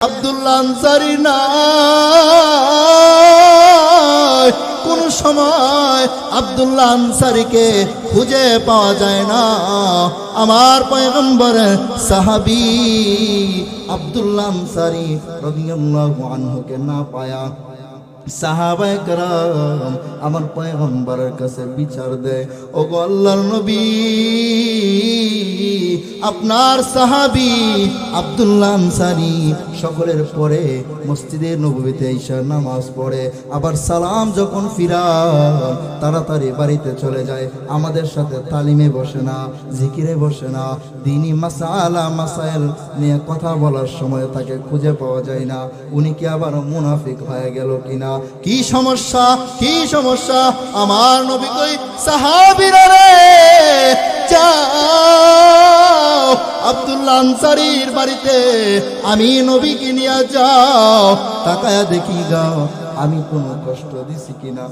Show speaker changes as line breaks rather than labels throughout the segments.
আব্দুল্লাহ আনসারী নাই, কোন সময় আব্দুল্লাহ আনসারীকে খুঁজে পাওয়া যায় না। আমার পয়গম্বরের সাহাবী আব্দুল্লাহ আনসারী রাদিয়াল্লাহু আনহুকে না পায়া সাহাবায়ে কেরাম আমার পয়গম্বরের কাছে বিচার দেয়, ওগো আল্লাহর নবী, আপনার সাহাবী আব্দুল্লাহ আনসারী সকলের পরে মসজিদে নববীতে ঈশা নামাজ পড়ে, আবার সালাম যখন ফিরায় তাড়াতাড়ি বাড়িতে চলে যায়, আমাদের সাথে তালিমে বসে না, জিকিরে বসে না, দ্বীনি মাসালা মাসাইল নিয়ে কথা বলার সময় তাকে খুঁজে পাওয়া যায় না। উনি কি আবার মুনাফিক হয়ে গেল কিনা? কি সমস্যা, কি সমস্যা? আমার নবী কই সাহাবীরা রে যাও আব্দুল্লাহ আনসারীর বাড়িতে আমি নবীকে নিয়ে যাও, তাকায়া দেখি যাও আমি কোনো কষ্ট দিছি কিনা,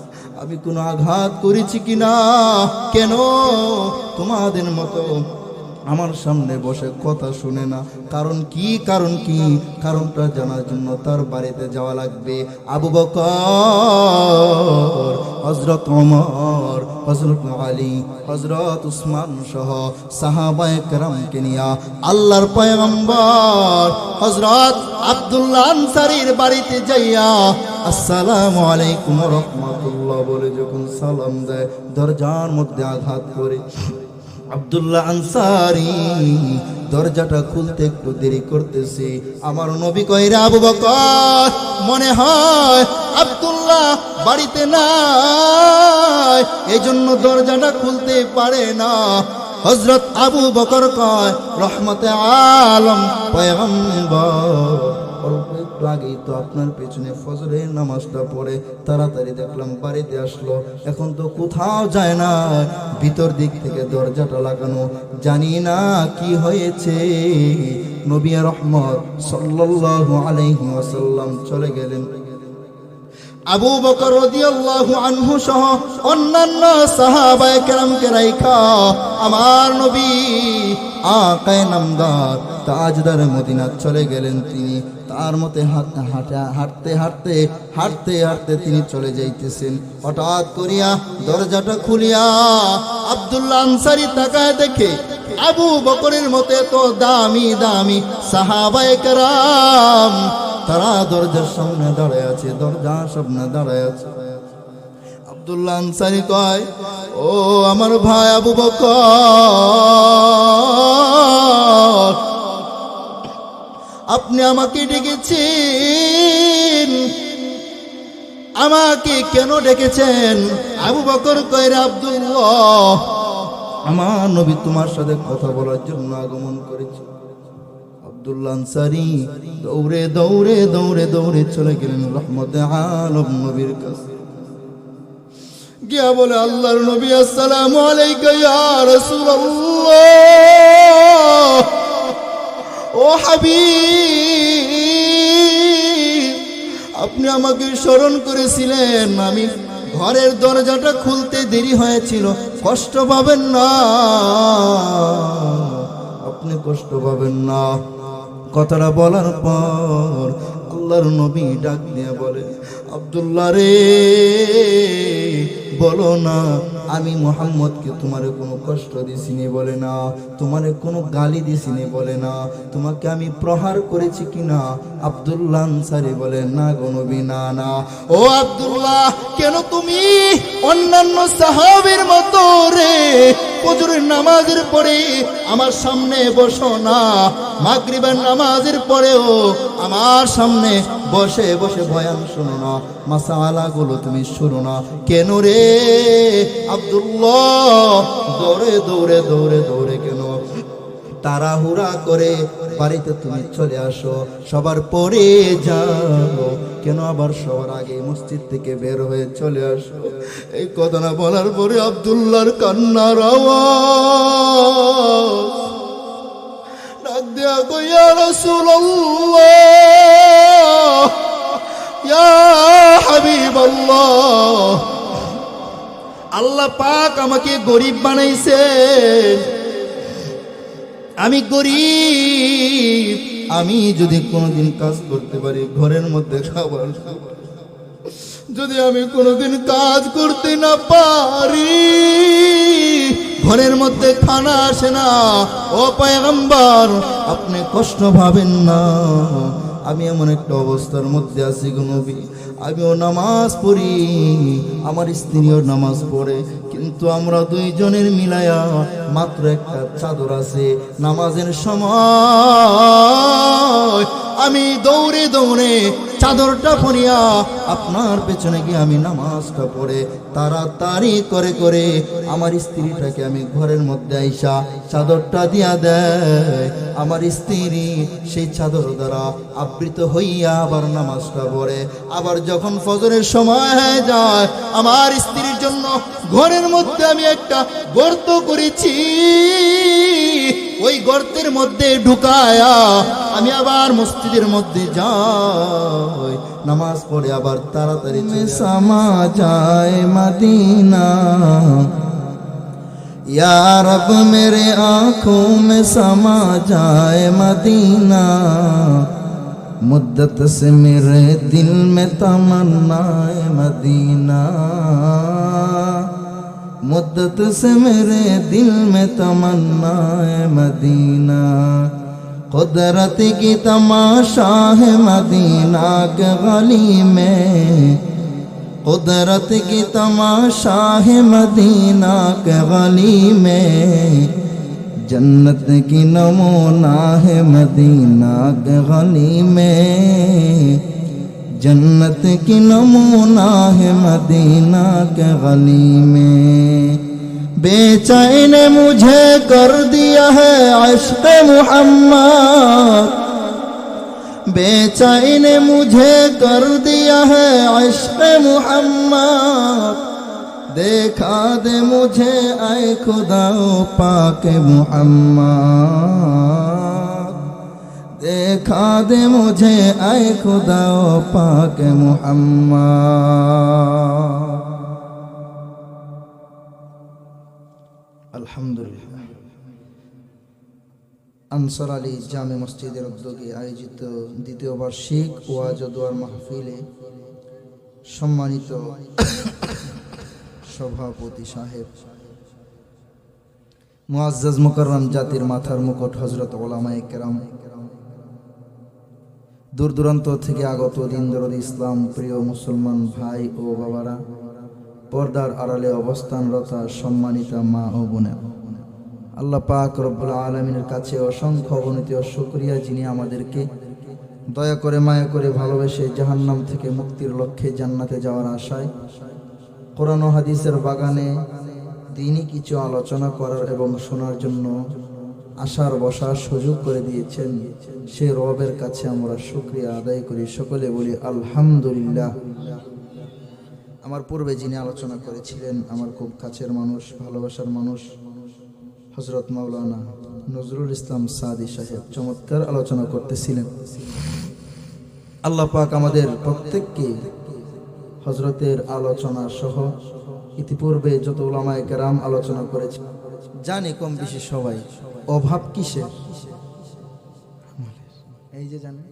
আমি কোনো আঘাত করেছি কিনা, কেন তোমাদের মতো আমার সামনে বসে কথা শুনে না? কারণ কি, কারণ কি? কারণটা জানার জন্য তার বাড়িতে যাওয়া লাগবে। আবু বকর, হযরত ওমর, হযরত আলী, হযরত উসমান সহ সাহাবায়ে কেরামকে নিয়ে আল্লাহর পয়গম্বর হযরত আব্দুল্লাহ আনসারীর বাড়িতে যাইয়া আসসালামু আলাইকুম ওয়া রাহমাতুল্লাহ বলে যখন সালাম দেয়, দরজার মধ্যে আঘাত করে আব্দুল্লাহ আনসারী দরজাটা খুলতে একটু দেরি করতেছে। আমার নবী কয়, রে আবু বকর, মনে হয় আব্দুল্লাহ বাড়িতে নাই, এই জন্য দরজাটা খুলতে পারে না। হযরত আবু বকর কয়, রহমতে আলম পয়গম্বর অল্প একটু আগেই তো আপনার পেছনে ফজরের নামাজটা পড়ে তাড়াতাড়ি দেখলাম বাড়িতে আসলো, এখন তো কোথাও যায় না, ভিতর দিক থেকে দরজাটা লাগানো, জানি না কি হয়েছে। নবী রহমত সাল্লাল্লাহু আলাইহি ওয়াসাল্লাম চলে গেলেন। আবু বকর রাদিয়াল্লাহু আনহু সহ অন্যান্য সাহাবায়ে কেরামকে রাইখা আমার নবী আকায়ে নামদার তাজদার মদিনা চলে গেলেন। তিনি তার মতে হাঁটতে হাঁটতে তিনি চলে যাইতেছেন। হঠাৎ করিয়া দরজাটা খুলিয়া আব্দুল্লাহ আনসারী তাকায় দেখে আবু বকরের মতে তো দামি দামি সাহাবায়ে কেরাম তারা দরজার সামনে দাঁড়ায় আছে, দরজার সামনে দাঁড়ায় আছে। আব্দুল্লাহ আনসারী কয়, ও আমার ভাই আবু বকর, আপনি আমাকে ডেকেছেন, আমাকে কেন ডেকেছেন? আবু বকর কয়, রে আব্দুল্লাহ, আমার নবী তোমার সাথে কথা বলার জন্য আগমন করেছে। আব্দুল্লাহ আনসারী দৌড়ে দৌড়ে দৌড়ে দৌড়ে চলে গেলেন রহমতে আলম নবীর কাছে, গিয়া বলে, আল্লাহর নবী, আসসালামু আলাইকা ইয়া রাসূলুল্লাহ, ও হাবিব, আপনি আমাকে স্মরণ করেছিলেন, আমি ঘরের দরজাটা খুলতে দেরি হয়েছিল, কষ্ট পাবেন না, আপনি কষ্ট পাবেন না। কথাটা বলার পর আল্লাহর নবী ডাক দিয়ে বলে, আব্দুল্লাহ রে, বলো না আমি মুহাম্মদকে তোমারে কোনো কষ্ট দিছিনি বলে না, তোমারে কোনো গালি দিছিনি বলে না, তোমাকে আমি প্রহার করেছি কিনা? আব্দুল্লাহ আনসারী বলে, না গো নবী, না না। ও আব্দুল্লাহ, কেন তুমি অন্যান্য সাহাবীর মতো রে ফজরের নামাজের পরে আমার সামনে বসো না, মাগরিবের নামাজের পরেও আমার সামনে বসে বসে বয়ান শোনো না, মাসালাগুলো তুমি শোনো না কেন রে আব্দুল্লাহ? দৌড়ে দৌড়ে দৌড়ে দৌড়ে কেন তাড়াহুড়া করে বাড়িতে তুমি চলে আসো, সবার পরে যাও কেন, আবার সবার আগে মসজিদ থেকে বের হয়ে চলে আসো? এই কথাটা বলার পরে আব্দুল্লাহর কান্নার আওয়াজ, ডাক দেয়া কই, ইয়া রাসূলুল্লাহ, ইয়া হাবিবাল্লাহ, আল্লাহ পাক আমাকে গরিব বানাইছেন, আমি গরিব, আমি যদি কোনোদিন কাজ করতে পারি ঘরের মধ্যে খাবার, যদি আমি কোনোদিন কাজ করতে না পারি ঘরের মধ্যে খানা আসে না, ও পয়গম্বর আপনি কষ্ট ভাবেন না। আমি এমন একটা অবস্থার মধ্যে আছি গো নবী, আমিও নামাজ পড়ি, আমার স্ত্রীও নামাজ পড়ে, কিন্তু আমরা দুইজনের মিলায়া মাত্র একটা চাদর আছে। নামাজের সময় আমি দৌড়ে দৌড়ে চাদরটা পরিয়া আপনার পেছনে গিয়ে আমি নামাজটা পড়ে তাড়াতাড়ি করে করে আমার স্ত্রীটাকে আমি ঘরের মধ্যে আইসা চাদরটা দিয়া দেয়। আমার স্ত্রী সেই চাদর দ্বারা আবৃত হইয়া আবার নামাজটা পড়ে। আবার যখন ফজরের সময় হয়ে যায়, আমার স্ত্রীর জন্য ঘরের মধ্যে আমি একটা গর্ত করেছি, ওই গর্তের মধ্যে ঢুকায়া আমি আবার মসজিদের মধ্যে যাই, নামাজ পড়ে আবার তাড়াতাড়ি সমা যায় মদিনা। या रब मेरे आँखों में समा जाए मदीना, मुद्दत से मेरे दिल में तमन्नाए मदीना, मुद्दत से मेरे दिल में तमन्नाए मदीना। कुदरत की तमाशा है मदीना के गली में, कुदरत की तमाशा है मदीना के गली में, जन्नत की नमूना है मदीना के गली में, जन्नत की नमूना है मदीना के गली में। बेचैन मुझे कर दिया है इश्क़ मुहम्मद, बेचैन मुझे कर दिया है इश्क़ मुहम्मद, देखा दे मुझे ऐ खुदा पाक मुहम्मद, देखा दे मुझे ऐ खुदा पाक मुहम्मद। আলহামদুলিল্লাহ। আনসার আলী জামে মসজিদের উদ্যোগে আয়োজিত দ্বিতীয় বার্ষিক ওয়াজ ও দোয়ার মাহফিলে সম্মানিত সভাপতি সাহেব, মুআজ্জাজ মুকাররম জাতির মাথার মুকুট হযরত উলামায়ে কেরাম, দূর দূরান্ত থেকে আগত দিন দরদি ইসলাম প্রিয় মুসলমান ভাই ও বাবারা, পর্দার আড়ালে অবস্থানরতা সম্মানিতা মা ও বোনেরা, আল্লাহ পাক রব্বুল আলামিনের কাছে অসংখ্য অগণিত শুকরিয়া, যিনি আমাদেরকে দয়া করে মায়া করে ভালোবেসে জাহান্নাম থেকে মুক্তির লক্ষ্যে জান্নাতে যাওয়ার আশায় কোরআন ও হাদিসের বাগানে দিনই কিছু আলোচনা করার এবং শোনার জন্য আসার বসার সুযোগ করে দিয়েছেন। সে রবের কাছে আমরা শুকরিয়া আদায় করি, সকলে বলি আলহামদুলিল্লাহ। আমার পূর্বে যিনি আলোচনা করেছিলেন আমার খুব কাছের মানুষ, ভালোবাসার মানুষ, হযরত মাওলানা নজরুল ইসলাম সাদি সাহেব চমৎকার আলোচনা করতেছিলেন। আল্লাহ পাক আমাদের প্রত্যেককে হযরতের আলোচনা সহ ইতিপূর্বে যত উলামায়ে কেরাম আলোচনা করেছে জানি কম বেশি সবাই অভাব কিসের এই যে জানেন।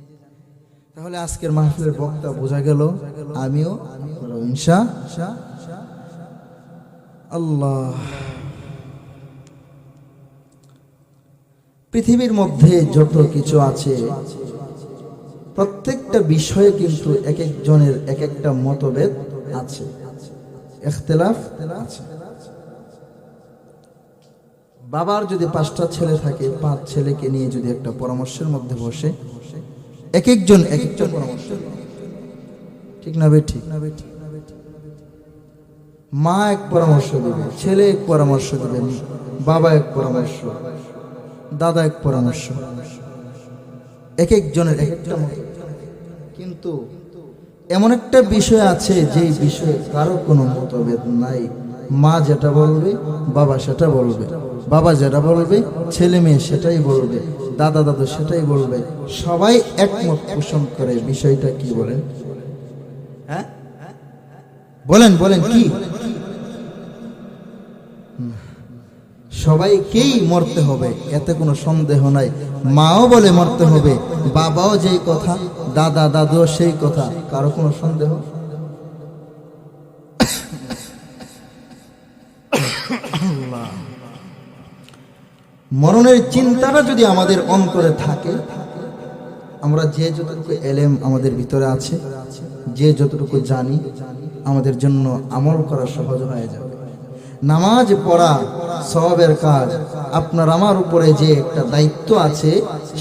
তাহলে আজকের মাহফিলের বক্তা বোঝা গেল, আমিও ইনশাআল্লাহ। পৃথিবীর মধ্যে যত কিছু আছে প্রত্যেকটা বিষয়ে কিন্তু এক একজনের এক একটা মতভেদ আছে, ইখতিলাফ আছে। বাবার যদি 5টা ছেলে থাকে, 5 ছেলেকে নিয়ে যদি একটা পরামর্শের মধ্যে বসে, এক একজন এক একটা পরামর্শ, ঠিক না ভাই? ঠিক না ভাই? মা এক পরামর্শ দেবে, ছেলে এক পরামর্শ দেবে, বাবা এক পরামর্শ, দাদা এক পরামর্শ, এক একজনের এক একটা মত। কিন্তু এমন একটা বিষয় আছে যেই বিষয়ে কারো কোনো মতভেদ নাই। মা যেটা বলবে বাবা সেটা বলবে, বাবা যেটা বলবে ছেলে মেয়ে সেটাই বলবে, দাদা দাদু সেটাই বলবে, সবাই একমত পোষণ করে। বিষয়টা কি বলেন? হ্যাঁ বলেন বলেন কি? সবাইকেই মরতে হবে, এতে কোনো সন্দেহ নাই। মাও বলে মরতে হবে, বাবাও যেই কথা, দাদা দাদুও সেই কথা, কারো কোনো সন্দেহ? মরণের চিন্তাটা যদি আমাদের অন্তরে থাকে, আমরা যে যতটুকু এলেম আমাদের ভিতরে আছে, যে যতটুকু জানি, আমাদের জন্য আমল করা সহজ হয়ে যাবে। নামাজ পড়া সওয়াবের কাজ। আপনার আমার উপরে যে একটা দায়িত্ব আছে,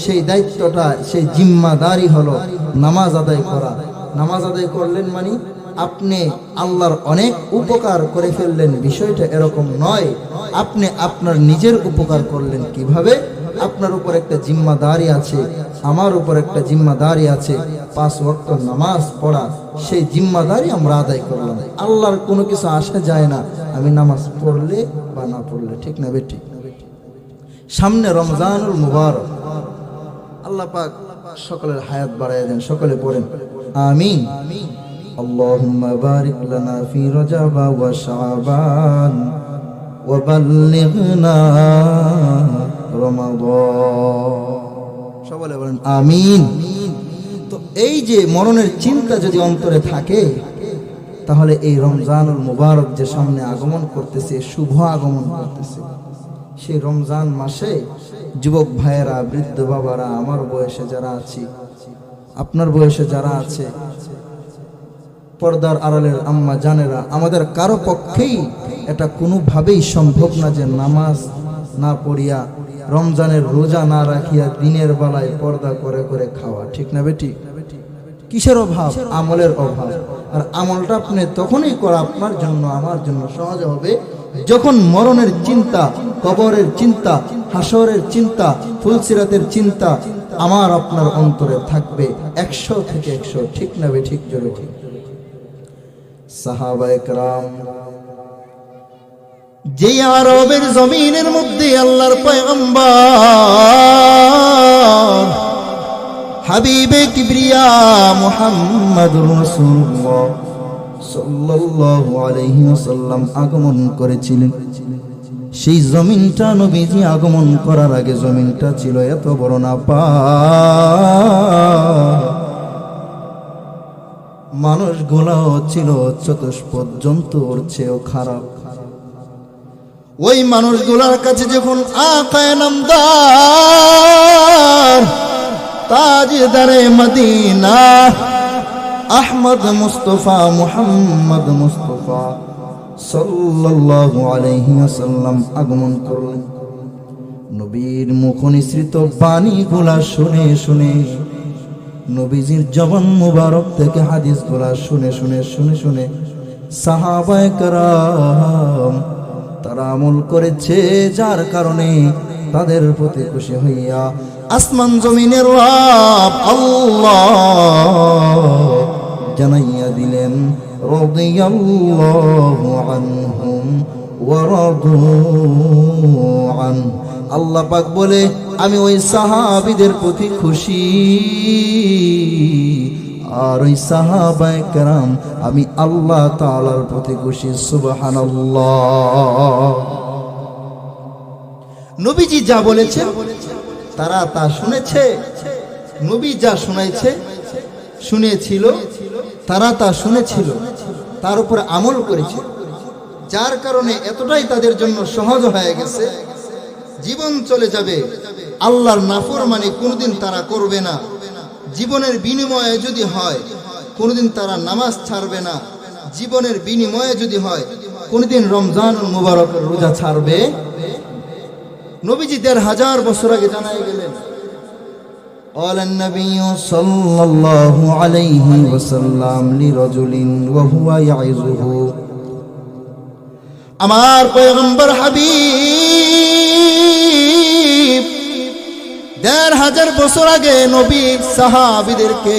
সেই দায়িত্বটা, সেই জিম্মাদারি হলো নামাজ আদায় করা। নামাজ আদায় করলেন মানে আপনি আল্লাহর অনেক উপকার করে ফেললেন, বিষয়টা এরকম নয়। আপনি আপনার নিজের উপকার করলেন কিভাবে? আপনার উপর একটা জিম্মাদারি আছে, আমার উপর একটা জিম্মাদারি আছে, 5 ওয়াক্ত নামাজ পড়া, সেই জিম্মাদারি আমরা আদায় করলাম। আল্লাহর কোনো কিছু আসা যায় না আমি নামাজ পড়লে বা না পড়লে, ঠিক না বেঠিক? সামনে রমজানুল মুবারক, আল্লাহ পাক সকলের হায়াত বাড়ায় দেন, সকলে পড়েন আমিন। আল্লাহুম্মা বারিক লানা ফি রজব ওয়া শাবান ওয়া বাল্লিগনা রমাদান, সকলে বলেন আমিন। তো এই যে মরণের চিন্তা যদি অন্তরে থাকে, তাহলে এই রমজানুল মুবারক যে সামনে আগমন করতেছে, শুভ আগমন করতেছে, সেই রমজান মাসে যুবক ভাইয়েরা, বৃদ্ধ বাবারা, আমার বয়সে যারা আছি, আপনার বয়সে যারা আছে, পর্দার আড়ালের আম্মা জানেরা, আমাদের কারো পক্ষেই এটা কোনোভাবেই সম্ভব না যে নামাজ না পড়িয়া, রমজানের রোজা না রাখিয়া দিনের বেলায় পর্দা করে করে খাওয়া, ঠিক না বেটি? কিসের অভাব? আমলের অভাব। আর আমলটা আপনি তখনই করা আপনার জন্য, আমার জন্য সহজ হবে, যখন মরণের চিন্তা, কবরের চিন্তা, হাসরের চিন্তা, ফুলসিরাতের চিন্তা আমার আপনার অন্তরে থাকবে 100 থেকে 100, ঠিক না বেঠিক? জোরে ঠিক। সাহাবায়ে কেরাম যে আরবের জমিনের মধ্যে আল্লাহর পয়গম্বর হাবিবে কিবরিয়া মুহাম্মদুর রাসূলুল্লাহ সাল্লাল্লাহু আলাইহি ওয়াসাল্লাম আগমন করেছিলেন, সেই জমিনটা নবীজি আগমন করার আগে জমিনটা ছিল এত বড় নাপাক, মানুষগুলাও ছিল চতুষ্পদ জন্তুর চেয়েও খারাপ। ওই মানুষগুলার কাছে যখন আকায়ে নামদার, তাজদারে মদিনা, আহমদ মুস্তাফা, মুহাম্মদ মুস্তাফা সাল্লাল্লাহু আলাইহি ওয়াসাল্লাম আগমন করলেন, নবীর মুখ নিঃসৃত বাণীগুলা শুনে শুনে, নবীজির জবান মুবারক থেকে হাদিসগুলা শুনে শুনে শুনে শুনে সাহাবায়ে কেরাম তারা আমল করেছে, যার কারণে তাদের প্রতি খুশি হইয়া আসমান জমিনের রব আল্লাহ জানাইয়া দিলেন রাদিয়াল্লাহু আনহুম ওয়া রাদু আন। আল্লাহ পাক বলে, আমি ওই সাহাবীদের প্রতি খুশি, আর ওই সাহাবায়ে কেরাম আমি আল্লাহ তাআলার প্রতি খুশি। সুবহানাল্লাহ। নবীজি যা বলেছে তারা তা শুনেছে, নবী যা শুনাইছে শুনেছিল, তারা তা শুনেছিল, তার উপর আমল করেছে, যার কারণে এতটাই তাদের জন্য সহজ হয়ে গেছে, জীবন চলে যাবে, আল্লাহর নাফরমানি কোনোদিন তারা করবে না, জীবনের বিনিময়ে যদি হয় কোনোদিন তারা নামাজ ছাড়বে না, জীবনের বিনিময়ে যদি হয় কোনোদিন রমজানুল মুবারকের রোজা ছাড়বে। নবীজি 1500 বছর আগে জানাই গেলেন, قال النبي صلى الله عليه وسلم لرجل وهو يعظه, আমার পয়গম্বর হাবিব 1500 বছর আগে নবীর সাহাবীদেরকে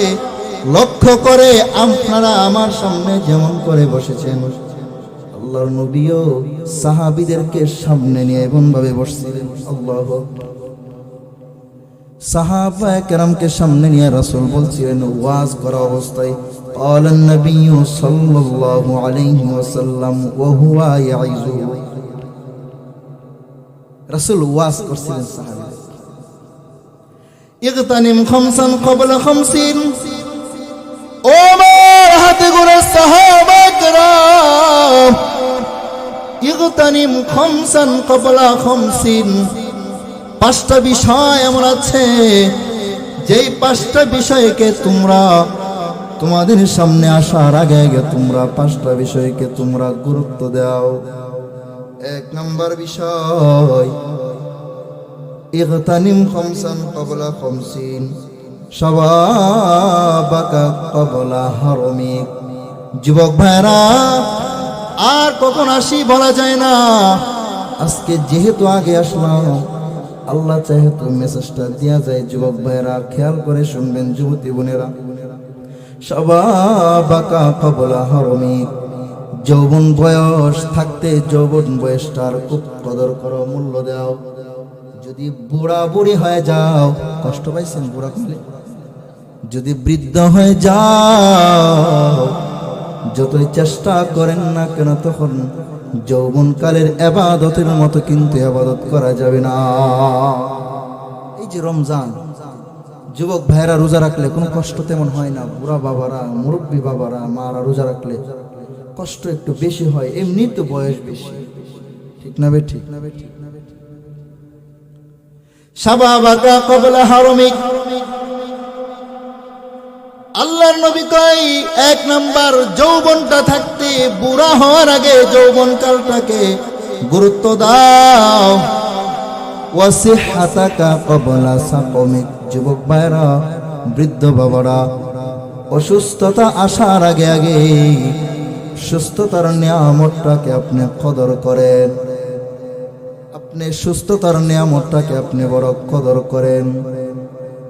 লক্ষ্য করে আপনারা আমার সামনে যেমন করে বসেছেন, আল্লাহর নবীও সাহাবীদেরকে সামনে নিয়ে এমন ভাবে বসছিলেন। আল্লাহু আকবার। সাহাবায়ে কেরামকে সামনে নিয়ে রাসূল বলছিলেন ওয়াজ করা অবস্থায়, قال النبي صلى الله عليه وسلم وهو يعظ, রাসূল ওয়াজ করছিলেন সাহাবীদের, ইগতানিম খামসান ক্বাবলা খামসিন। ও আমার হাতে গোনা সাহাবা کرام, ইগতানিম খামসান ক্বাবলা খামসিন। পাঁচটা বিষয় এমন আছে যেই পাঁচটা বিষয়কে তোমরা তোমাদের সামনে আসার আগে আগে তোমরা পাঁচটা বিষয়কে তোমরা গুরুত্ব দাও। এক নম্বর বিষয়, ইগতানিম খামসান ক্বাবলা খামসিন শাবাবাকা ক্বাবলা হারমিক। যুবক ভাইরা, আর কখন আসি বলা যায় না। আজকে যেহেতু আগে আসলাম, আল্লাহ চাহে তো মেসেজটা দেয়া যায়। যুবক ভাইরা খেয়াল করে শুনবেন, যুবতী বোনেরা, শাবাবাকা ক্বাবলা হারমিক। যৌবন বয়স থাকতে যৌবন বয়সটার খুব কদর করো, মূল্য দাও। যদি বুড়া বুড়ি হয়ে যাও, কষ্ট পাইছেন বুড়া করলে, যদি বৃদ্ধ হয়ে যাও, যতই চেষ্টা করেন না কেন তখন যৌবনকালের ইবাদতের মতো কিন্তু ইবাদত করা যাবে না। এই যে রমজান, যুবক ভাইরা রোজা রাখলে কোনো কষ্ট তেমন হয় না। বুড়া বাবারা, মুরব্বী বাবারা, মারা রোজা রাখলে কষ্ট একটু বেশি হয়, এমনি তো বয়স বেশি, ঠিক না বে ঠিক? শাবাবাকা ক্বাবলা হারমিক। আল্লাহর নবী কয়, এক নাম্বার যৌবনটা থাকতে বুড়া হওয়ার আগে যৌবনকালটাকে গুরুত্ব দাও। ওয়াসিহাতাকা ক্বাবলা সাকমিক। যুবক ভাইরা, বৃদ্ধ বাবারা, অসুস্থতা আসার আগে আগে সুস্থতার নিয়ামতটাকে আপনি কদর করেন। আপনি সুস্থতার নিয়ামতটাকে আপনি বড় কদর করেন,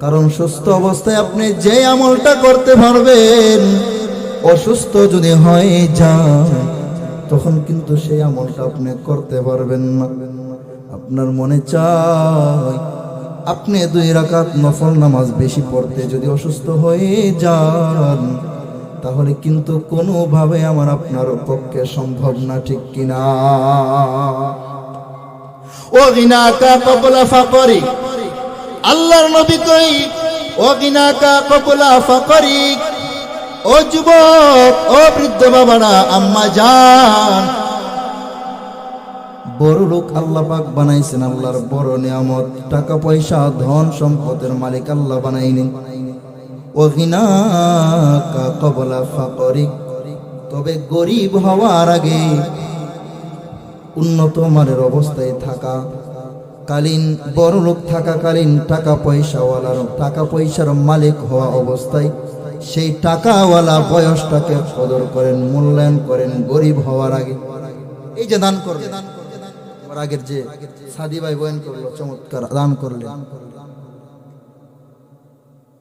কারণ সুস্থ অবস্থায় আপনি যে আমলটা করতে পারবেন, অসুস্থ যদি হয়ে যায় তখন কিন্তু সেই আমলটা আপনি করতে পারবেন না। আপনার মনে চায় আপনি 2 রাকাত নফল নামাজ বেশি পড়তে, যদি অসুস্থ হয়ে যান তাহলে কিন্তু কোনোভাবে আমার আপনার পক্ষে সম্ভব না, ঠিক কিনা? ও গিনাকা ক্বাবলা ফাকরিক। আল্লাহর নবী কই, ও গিনাকা ক্বাবলা ফাকরিক। ও যুবক, ও বৃদ্ধ বাবারা, আম্মা জান, বড় লোক আল্লাহ পাক বানাইছেন, আল্লাহর বড় নিয়ামত। টাকা পয়সা ধন সম্পদের মালিক আল্লাহ বানাইনি। ও গিনাকা ক্বাবলা ফাকরিক। তবে গরিব হওয়ার আগে উন্নত মানের অবস্থায় থাকা কালীন, বড় লোক থাকাকালীন টাকা পয়সাওয়ালার, টাকা পয়সার মালিক হওয়া অবস্থায় সেই টাকাওয়ালা বয়সটাকে কদর করেন, মূল্যায়ন করেন গরিব হওয়ার আগে। এই যে দান করলেন, আগের যে সাদি ভাই বয়ান করলো, চমৎকার দান করলেন।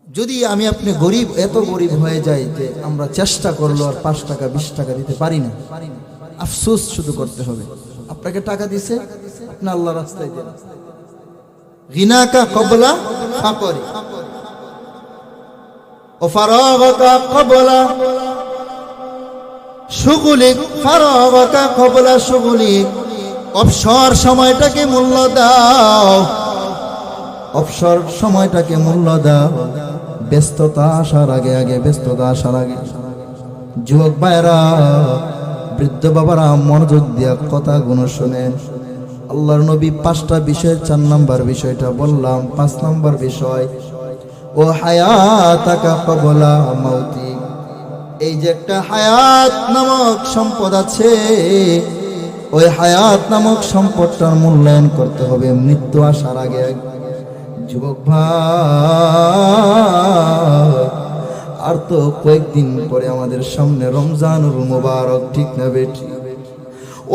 যদি আমি আপনি গরিব, এত গরিব হয়ে যাই যে আমরা চেষ্টা করলো আর 5 টাকা 20 টাকা দিতে পারি না, আফসোস শুধু করতে হবে। আপনাকে টাকা দিছে, আপনি আল্লাহর রাস্তায় দেন। গিনাকা ক্বাবলা ফাকরি ও ফারাগাকা ক্বাবলা শুগুলিক। ফারাগাকা ক্বাবলা শুগুলিক। অবসর সময়টাকে মূল্য দাও, অবসর সময়টাকে মূল্য দাও। ব্যস্ততা আসার আগে আগে, ব্যস্ততা আসার আগে। যুবক ভাইরা, বৃদ্ধ বাবারা, মনোযোগ দিয়া কথাগুলো শুনেন। আল্লাহর নবী 5টা বিষয়ের 4 নাম্বার বিষয়টা বললাম। 5 নাম্বার বিষয়, ও হায়াতাকা ক্বাবলা মাউতি। এই যে একটা হায়াত নামক সম্পদ আছে, ওই হায়াত নামক সম্পদটার মূল্যায়ন করতে হবে মৃত্যু আসার আগে। যুবক ভাই, আর তো কয়েকদিন পরে আমাদের সামনে রমজানুল মুবারক, ঠিক না বেটি?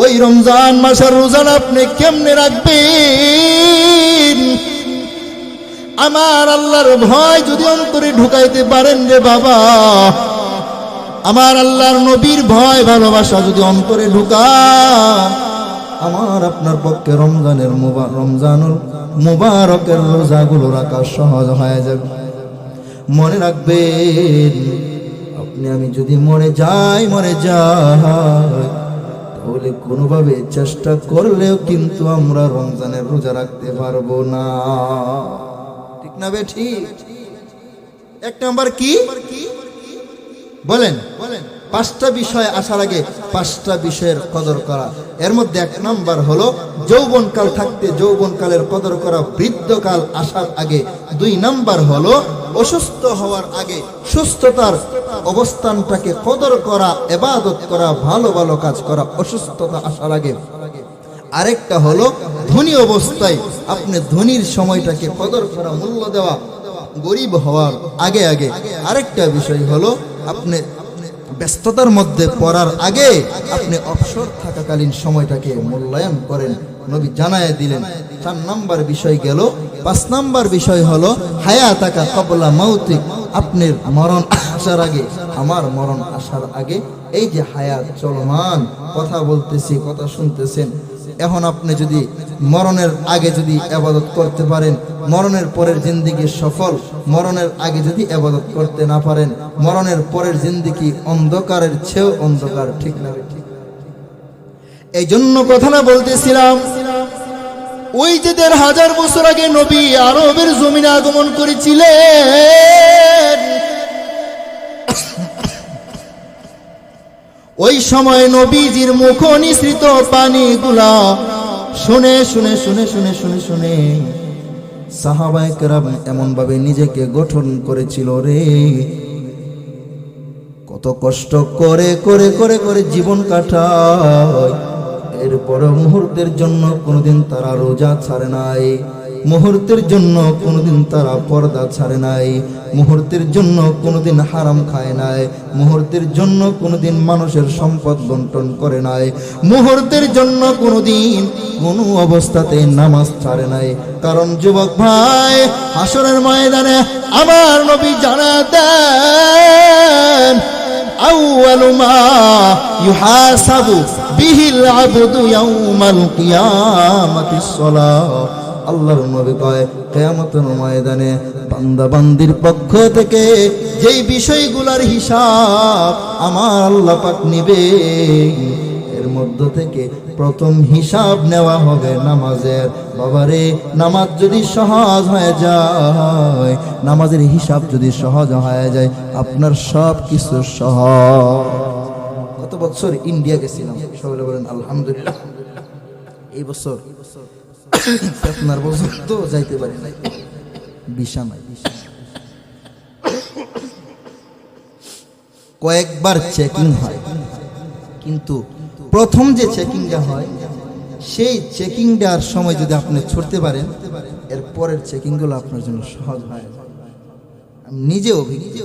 ওই রমজান মাসের রোজা আপনি কেমনে রাখবেন? আমার আল্লাহর ভয় যদি অন্তরে ঢুকাইতে পারেন রে বাবা, আমার আল্লাহর নবীর ভয় ভালোবাসা যদি অন্তরে ঢুকান, আমার আপনার পক্ষে রমজানুল মুবারকের রোজাগুলো রাখা সহজ হয়ে যাবে। মনে রাখবেন, আপনি আমি যদি মরে যাই তাহলে কোনোভাবে চেষ্টা করলেও কিন্তু আমরা রমজানের রোজা রাখতে পারবো না। ঠিক না বেঠি? এক নাম্বার কি বলেন? পাঁচটা বিষয় আসার আগে পাঁচটা বিষয়ের কদর করা। এর মধ্যে এক নাম্বার হলো যৌবনকাল থাকতে যৌবনকালের কদর করা, বৃদ্ধকাল আসার আগে। দুই নাম্বার হলো অসুস্থ হওয়ার আগে সুস্থতার অবস্থানটাকে কদর করা, ইবাদত করা, ভালো ভালো কাজ করা অসুস্থতা আসার আগে। আরেকটা হলো ধনী অবস্থায় আপনি ধনীর সময়টাকে কদর করা, মূল্য দেওয়া, গরিব হওয়ার আগে আগে। আরেকটা বিষয় হলো আপনি ব্যস্ততার মধ্যে পড়ার আগে আপনি অবসর থাকাকালীন সময়টাকে মূল্যায়ন করেন, নবী জানায় দিলেন। 4 নাম্বার বিষয় গেল। 5 নাম্বার বিষয় হলো হায়াতাকা ক্বাবলা মাউতিক, আপনার মরণ আসার আগে, আমার মরণ আসার আগে। এই যে হায়াত চলমান, কথা বলতেছি, কথা শুনতেছেন, এখন আপনি যদি মরণের আগে যদি ইবাদত করতে পারেন, মরণের পরের জিন্দেগি সফল। মরণের আগে যদি ইবাদত করতে না পারেন, মরণের পরের জিন্দেগি অন্ধকারের চেয়েও অন্ধকার। ঠিক না? এই জন্য কথাটা বলতেছিলাম, ওই যে 1500 বছর আগে নবী আরবের জমিনে আগমন করেছিলেন, ওই সময় নবীজির মুখ নিঃসৃত পানিগুলা শুনে শুনে শুনে শুনে শুনে শুনে সাহাবায়ে কেরাম এমন ভাবে নিজেকে গঠন করেছিল রে, কত কষ্ট করে করে করে করে জীবন কাটায়। এরপর মুহূর্তের জন্য কোনোদিন তারা রোজা ছাড়ে নাই, মুহূর্তের জন্য কোনোদিন তারা পর্দা ছাড়ে নাই, মুহূর্তের জন্য কোনোদিন হারাম খায় নাই, মুহূর্তের জন্য কোনোদিন মানুষের সম্পদ বন্টন করে নাই, মুহূর্তের জন্য কোনোদিন কোনো অবস্থাতে নামাজ ছাড়ে নাই। কারণ যুবক ভাই, হাসরের ময়দানে আমার নবী জানাতেন, আউয়ালু মা ইউহাসাবু বিহিল আবদু ইয়াউমাল কিয়ামাতিস সালাহ। আল্লাহর নবী কয়, কিয়ামতের ময়দানে বান্দা বান্দির পক্ষ থেকে যেই বিষয়গুলোর হিসাব আমার আল্লাহ পাক নেবে, এর মধ্য থেকে প্রথম হিসাব নেওয়া হবে নামাজের। বাবারে, নামাজ যদি সহজ হয়ে যায়, নামাজের হিসাব যদি সহজ হয়ে যায়, আপনার সব কিছু সহজ। গত বছর ইন্ডিয়া গেছিলাম, সকলে বলেন আলহামদুলিল্লাহ। এই বছর আপনার বছর তো যাইতে পারি নাই, ভিসা নাই। কয়েকবার চেকিং হয়, কিন্তু প্রথম যে চেকিংটা হয় সেই চেকিংটার সময় যদি আপনি ছুটতে পারেন, এর পরের চেকিংগুলো আপনার জন্য সহজ হয়। আমি নিজে অভিজ্ঞ।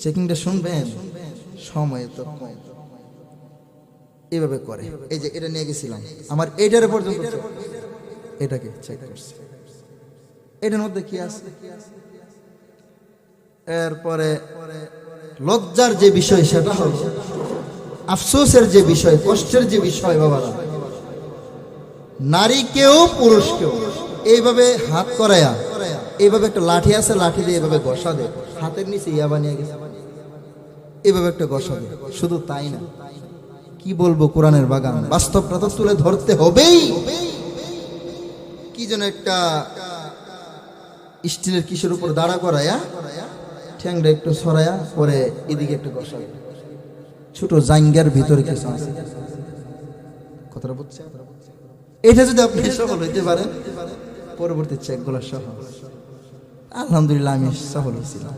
চেকিংটা শুনবেন, সময় তো কম, এভাবে করে। এই যে এটা নিয়ে গেছিলাম, আমার এইটার পর্যন্ত এটাকে চেক করছি, এটার মধ্যে কি আছে। এরপরে লজ্জার যে বিষয় সেটা হলো, আফসোসের যে বিষয়, কষ্টের যে বিষয়, বাবারা, নারীকেও পুরুষকেও এইভাবে হাত করায়া, এইভাবে একটা লাঠি আছে, লাঠি দিয়ে এইভাবে ঘষা দেয়, হাতের নিচে ইয়া বানিয়ে গেছে, এইভাবে একটা ঘষা দেয়। শুধু তাই না, কি বলবো, কোরআনের বাগান, বাস্তবটা তো তুলে ধরতে হবেই। কি যেন একটা স্টিলের কিসের উপর দাঁড়া করায়া, ঠ্যাংটা একটু সরায়া, পরে এদিকে একটু ঘষা, ছোট জাঙ্গার ভিতরে কিছু আছে, কথাটা বুঝছে? এটা যদি আপনি সফল হইতে পারেন, পরবর্তী চেকগুলো সহজ। আলহামদুলিল্লাহ আমি সফল হয়েছিলাম।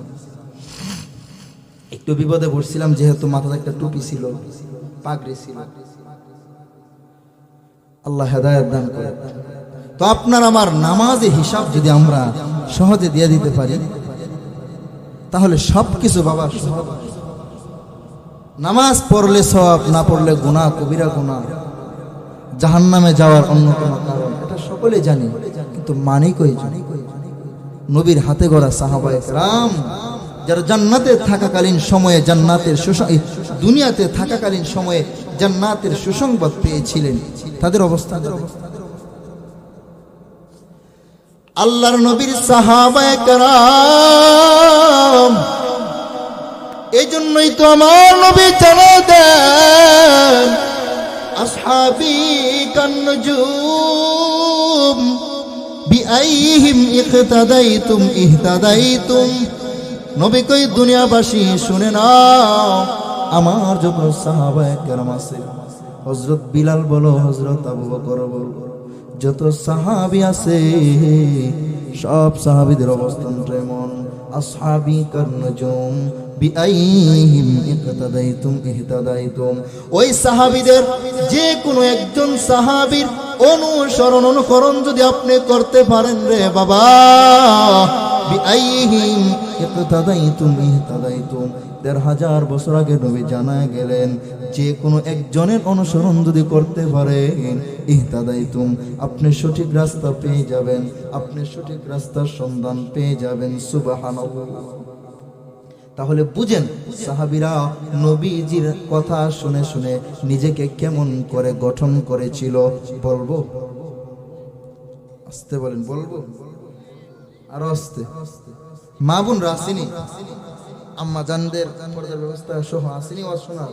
একটু বিপদে পড়ছিলাম, যেহেতু মাথায় একটা টুপি ছিল, পাগড়ি ছিল। আল্লাহ হেদায়েত দান করে। তো আপনার আমার নামাজে হিসাব যদি আমরা সহজে দিয়ে দিতে পারি, তাহলে সবকিছু বাবা সহজ। নামাজ পড়লে সওয়াব, না পড়লে গুনাহ, কবিরা গুনাহ, জাহান্নামে যাওয়ার অন্য কোনো কারণ, এটা সকলে জানি, কিন্তু মানি কই? নবীর হাতে গড়া সাহাবায়ে কেরাম যারা জান্নাতে থাকাকালীন সময়ে জান্নাতের দুনিয়াতে থাকাকালীন সময়ে জান্নাতের সুসংবাদ পেয়েছিলেন, তাদের অবস্থা। আল্লাহর নবীর সাহাবায়ে কেরাম এই জন্যই তো আমার নবী জানা দেন আসহাবি কান্নুজুম বিআইহিম ইকতাদাইতুম ইহতাদাইতুম। নবী কই দুনিয়াবাসী শুনে নাও, আমার যত সাহাবায়ে কেরাম আছে, হযরত বিলাল বলো, হযরত আবু বকর বলো, যত সাহাবী আছে সব সাহাবীদের অবস্থান এমন। আসহাবি কান্নুজুম বিআইহিম ইকতাদাইতুম ইহতাদাইতুম। ওই সাহাবীদের যে কোনো একজন সাহাবীর অনুকরণ যদি আপনি করতে পারেন রে বাবা, বিআইহিম ইকতাদাইতুম ইহতাদাইতুম। ১৫০০ বছর আগে নবী জানায় গেলেন যে কোনো একজনের অনুসরণ যদি করতে পারেন ইহতাদাইতুম, আপনি সঠিক রাস্তা পেয়ে যাবেন, আপনি সঠিক রাস্তার সন্ধান পেয়ে যাবেন। সুবহানাল্লাহ। তাহলে বুঝেন সাহাবীরা নবীজির কথা শুনে শুনে নিজেকে কেমন করে গঠন করেছিল। বলবো? আস্তে বলেন, বলবো? আরো আস্তে। মা বোনরা আসেনি, আম্মা জানদের পর্দার ব্যবস্থা সহ আসেনি, ওয়াজ শোনা।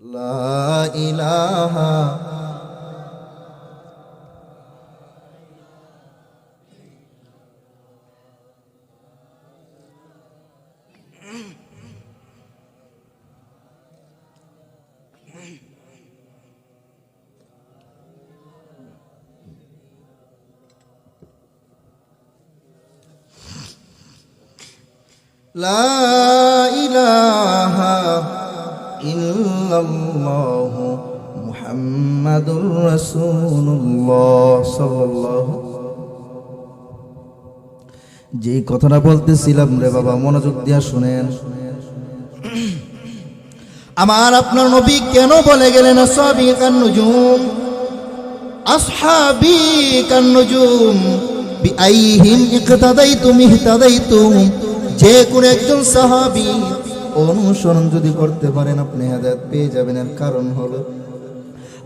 লা ইলাহা লা ইলাহা ইল্লাল্লাহ মুহাম্মাদুর রাসূলুল্লাহ সাল্লাল্লাহু। যে কথাটা বলতেছিলাম রে বাবা, মনোযোগ দিয়া শুনেন। আমার আপনার নবী কেন বলে গেলেন আসহাবি কান্নুজুম, আসহাবি কান্নুজুম বিআইহিম ইকতাদাইতুম ইহতাদাইতুম। যে কোন একজন সাহাবী অনুসরণ যদি করতে পারেন আপনি হেদায়েত পেয়ে যাবেন। এর কারণ হলো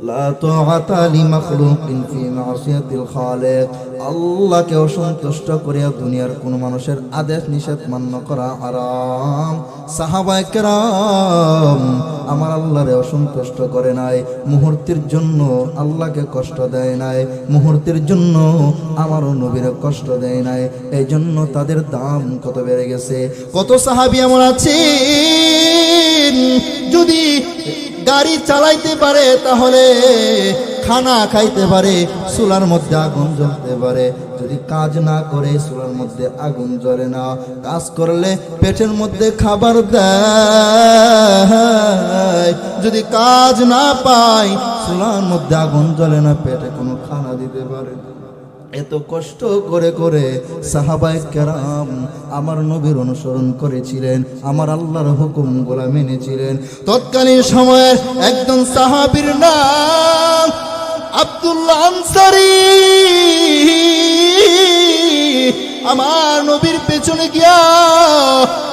লা তাআতা লিমাখলুকিন ফি মাসিয়াতিল খালিক। আল্লাহকে অসন্তুষ্ট করিয়া দুনিয়ার কোন মানুষের আদেশ নিষেধ মান্য করা হারাম। সাহাবায়ে কেরাম আমার আল্লাহরে অসন্তুষ্ট করে নাই, মুহূর্তের জন্য আল্লাহকে কষ্ট দেয় নাই, মুহূর্তের জন্য আমারও নবীরে কষ্ট দেয় নাই। এই জন্য তাদের দাম কত বেড়ে গেছে। কত সাহাবী এমন আছে যদি গাড়ি চালাইতে পারে তাহলে খানা খাইতে পারে, চুলার মধ্যে আগুন জ্বলতে পারে। যদি কাজ না করে চুলার মধ্যে আগুন জ্বলে না, কাজ করলে পেটের মধ্যে খাবার দেয়। যদি কাজ না পায় চুলার মধ্যে আগুন জ্বলে না, পেটে কোনো খানা দিতে পারে না। এত কষ্ট করে করে সাহাবায়ে কেরাম আমার নবীর অনুসরণ করেছিলেন, আমার আল্লাহর হুকুমগুলো মেনেছিলেন। তৎকালীন সময়ের একজন সাহাবীর নাম আব্দুল্লাহ আনসারী। আমার নবীর পেছনে গিয়া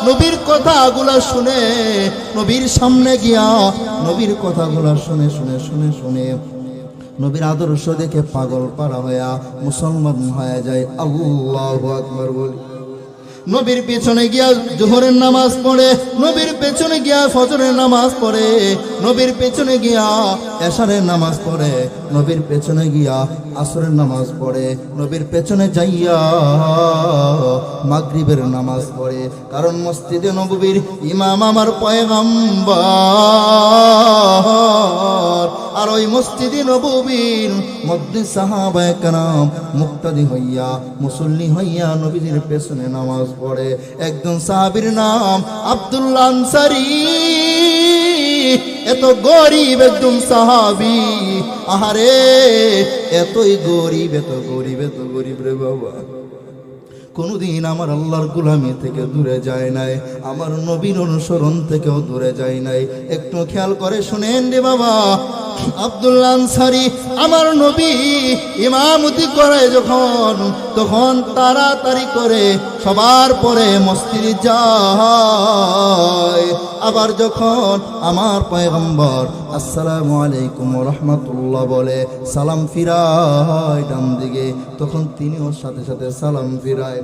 নবীর কথাগুলা শুনে, নবীর সামনে গিয়া নবীর কথাগুলা শুনে শুনে শুনে শুনে নবীর আদর্শ দেখে পাগল পারা হইয়া মুসলমান হয়ে যায়। আল্লাহু আকবার বলি। নবীর পেছনে গিয়া জোহরের নামাজ পড়ে, নবীর পেছনে গিয়া ফজরের নামাজ পড়ে, নবীর পেছনে গিয়া এশারের নামাজ পড়ে, নবীর পেছনে গিয়া আসরের নামাজ পড়ে, নবীর পেছনে যাইয়া মাগরিবের নামাজ পড়ে। কারণ মসজিদে নববীর ইমাম আমার পয়গম্বর, আর ওই মসজিদে নববীর মধ্যে সাহাবায়ে কেরাম মুক্তাদি হইয়া মুসল্লি হইয়া নবীর পেছনে নামাজ পড়ে। একজন সাহাবীর নাম আব্দুল্লাহ আনসারী। এত গরিব একজন সাহাবী, আহারে এতই গরিব, এত গরিব, এত গরিব রে বাবা, কোনদিন আমার আল্লাহর গোলামি থেকে দূরে যায় নাই, আমার নবীর অনুসরণ থেকেও দূরে যায় নাই। একটু খেয়াল করে শুনেন রে বাবা, আব্দুল্লাহ আনসারী আমার নবী ইমামতি করে যখন, তখন তাড়াতাড়ি করে সবার পরে মসজিদে যায়। আবার যখন আমার পয়গম্বর আসসালামু আলাইকুম ওয়া রাহমাতুল্লাহ বলে সালাম ফিরায় ডান দিকে, তখন তিনিও সাথে সাথে সালাম ফিরায়।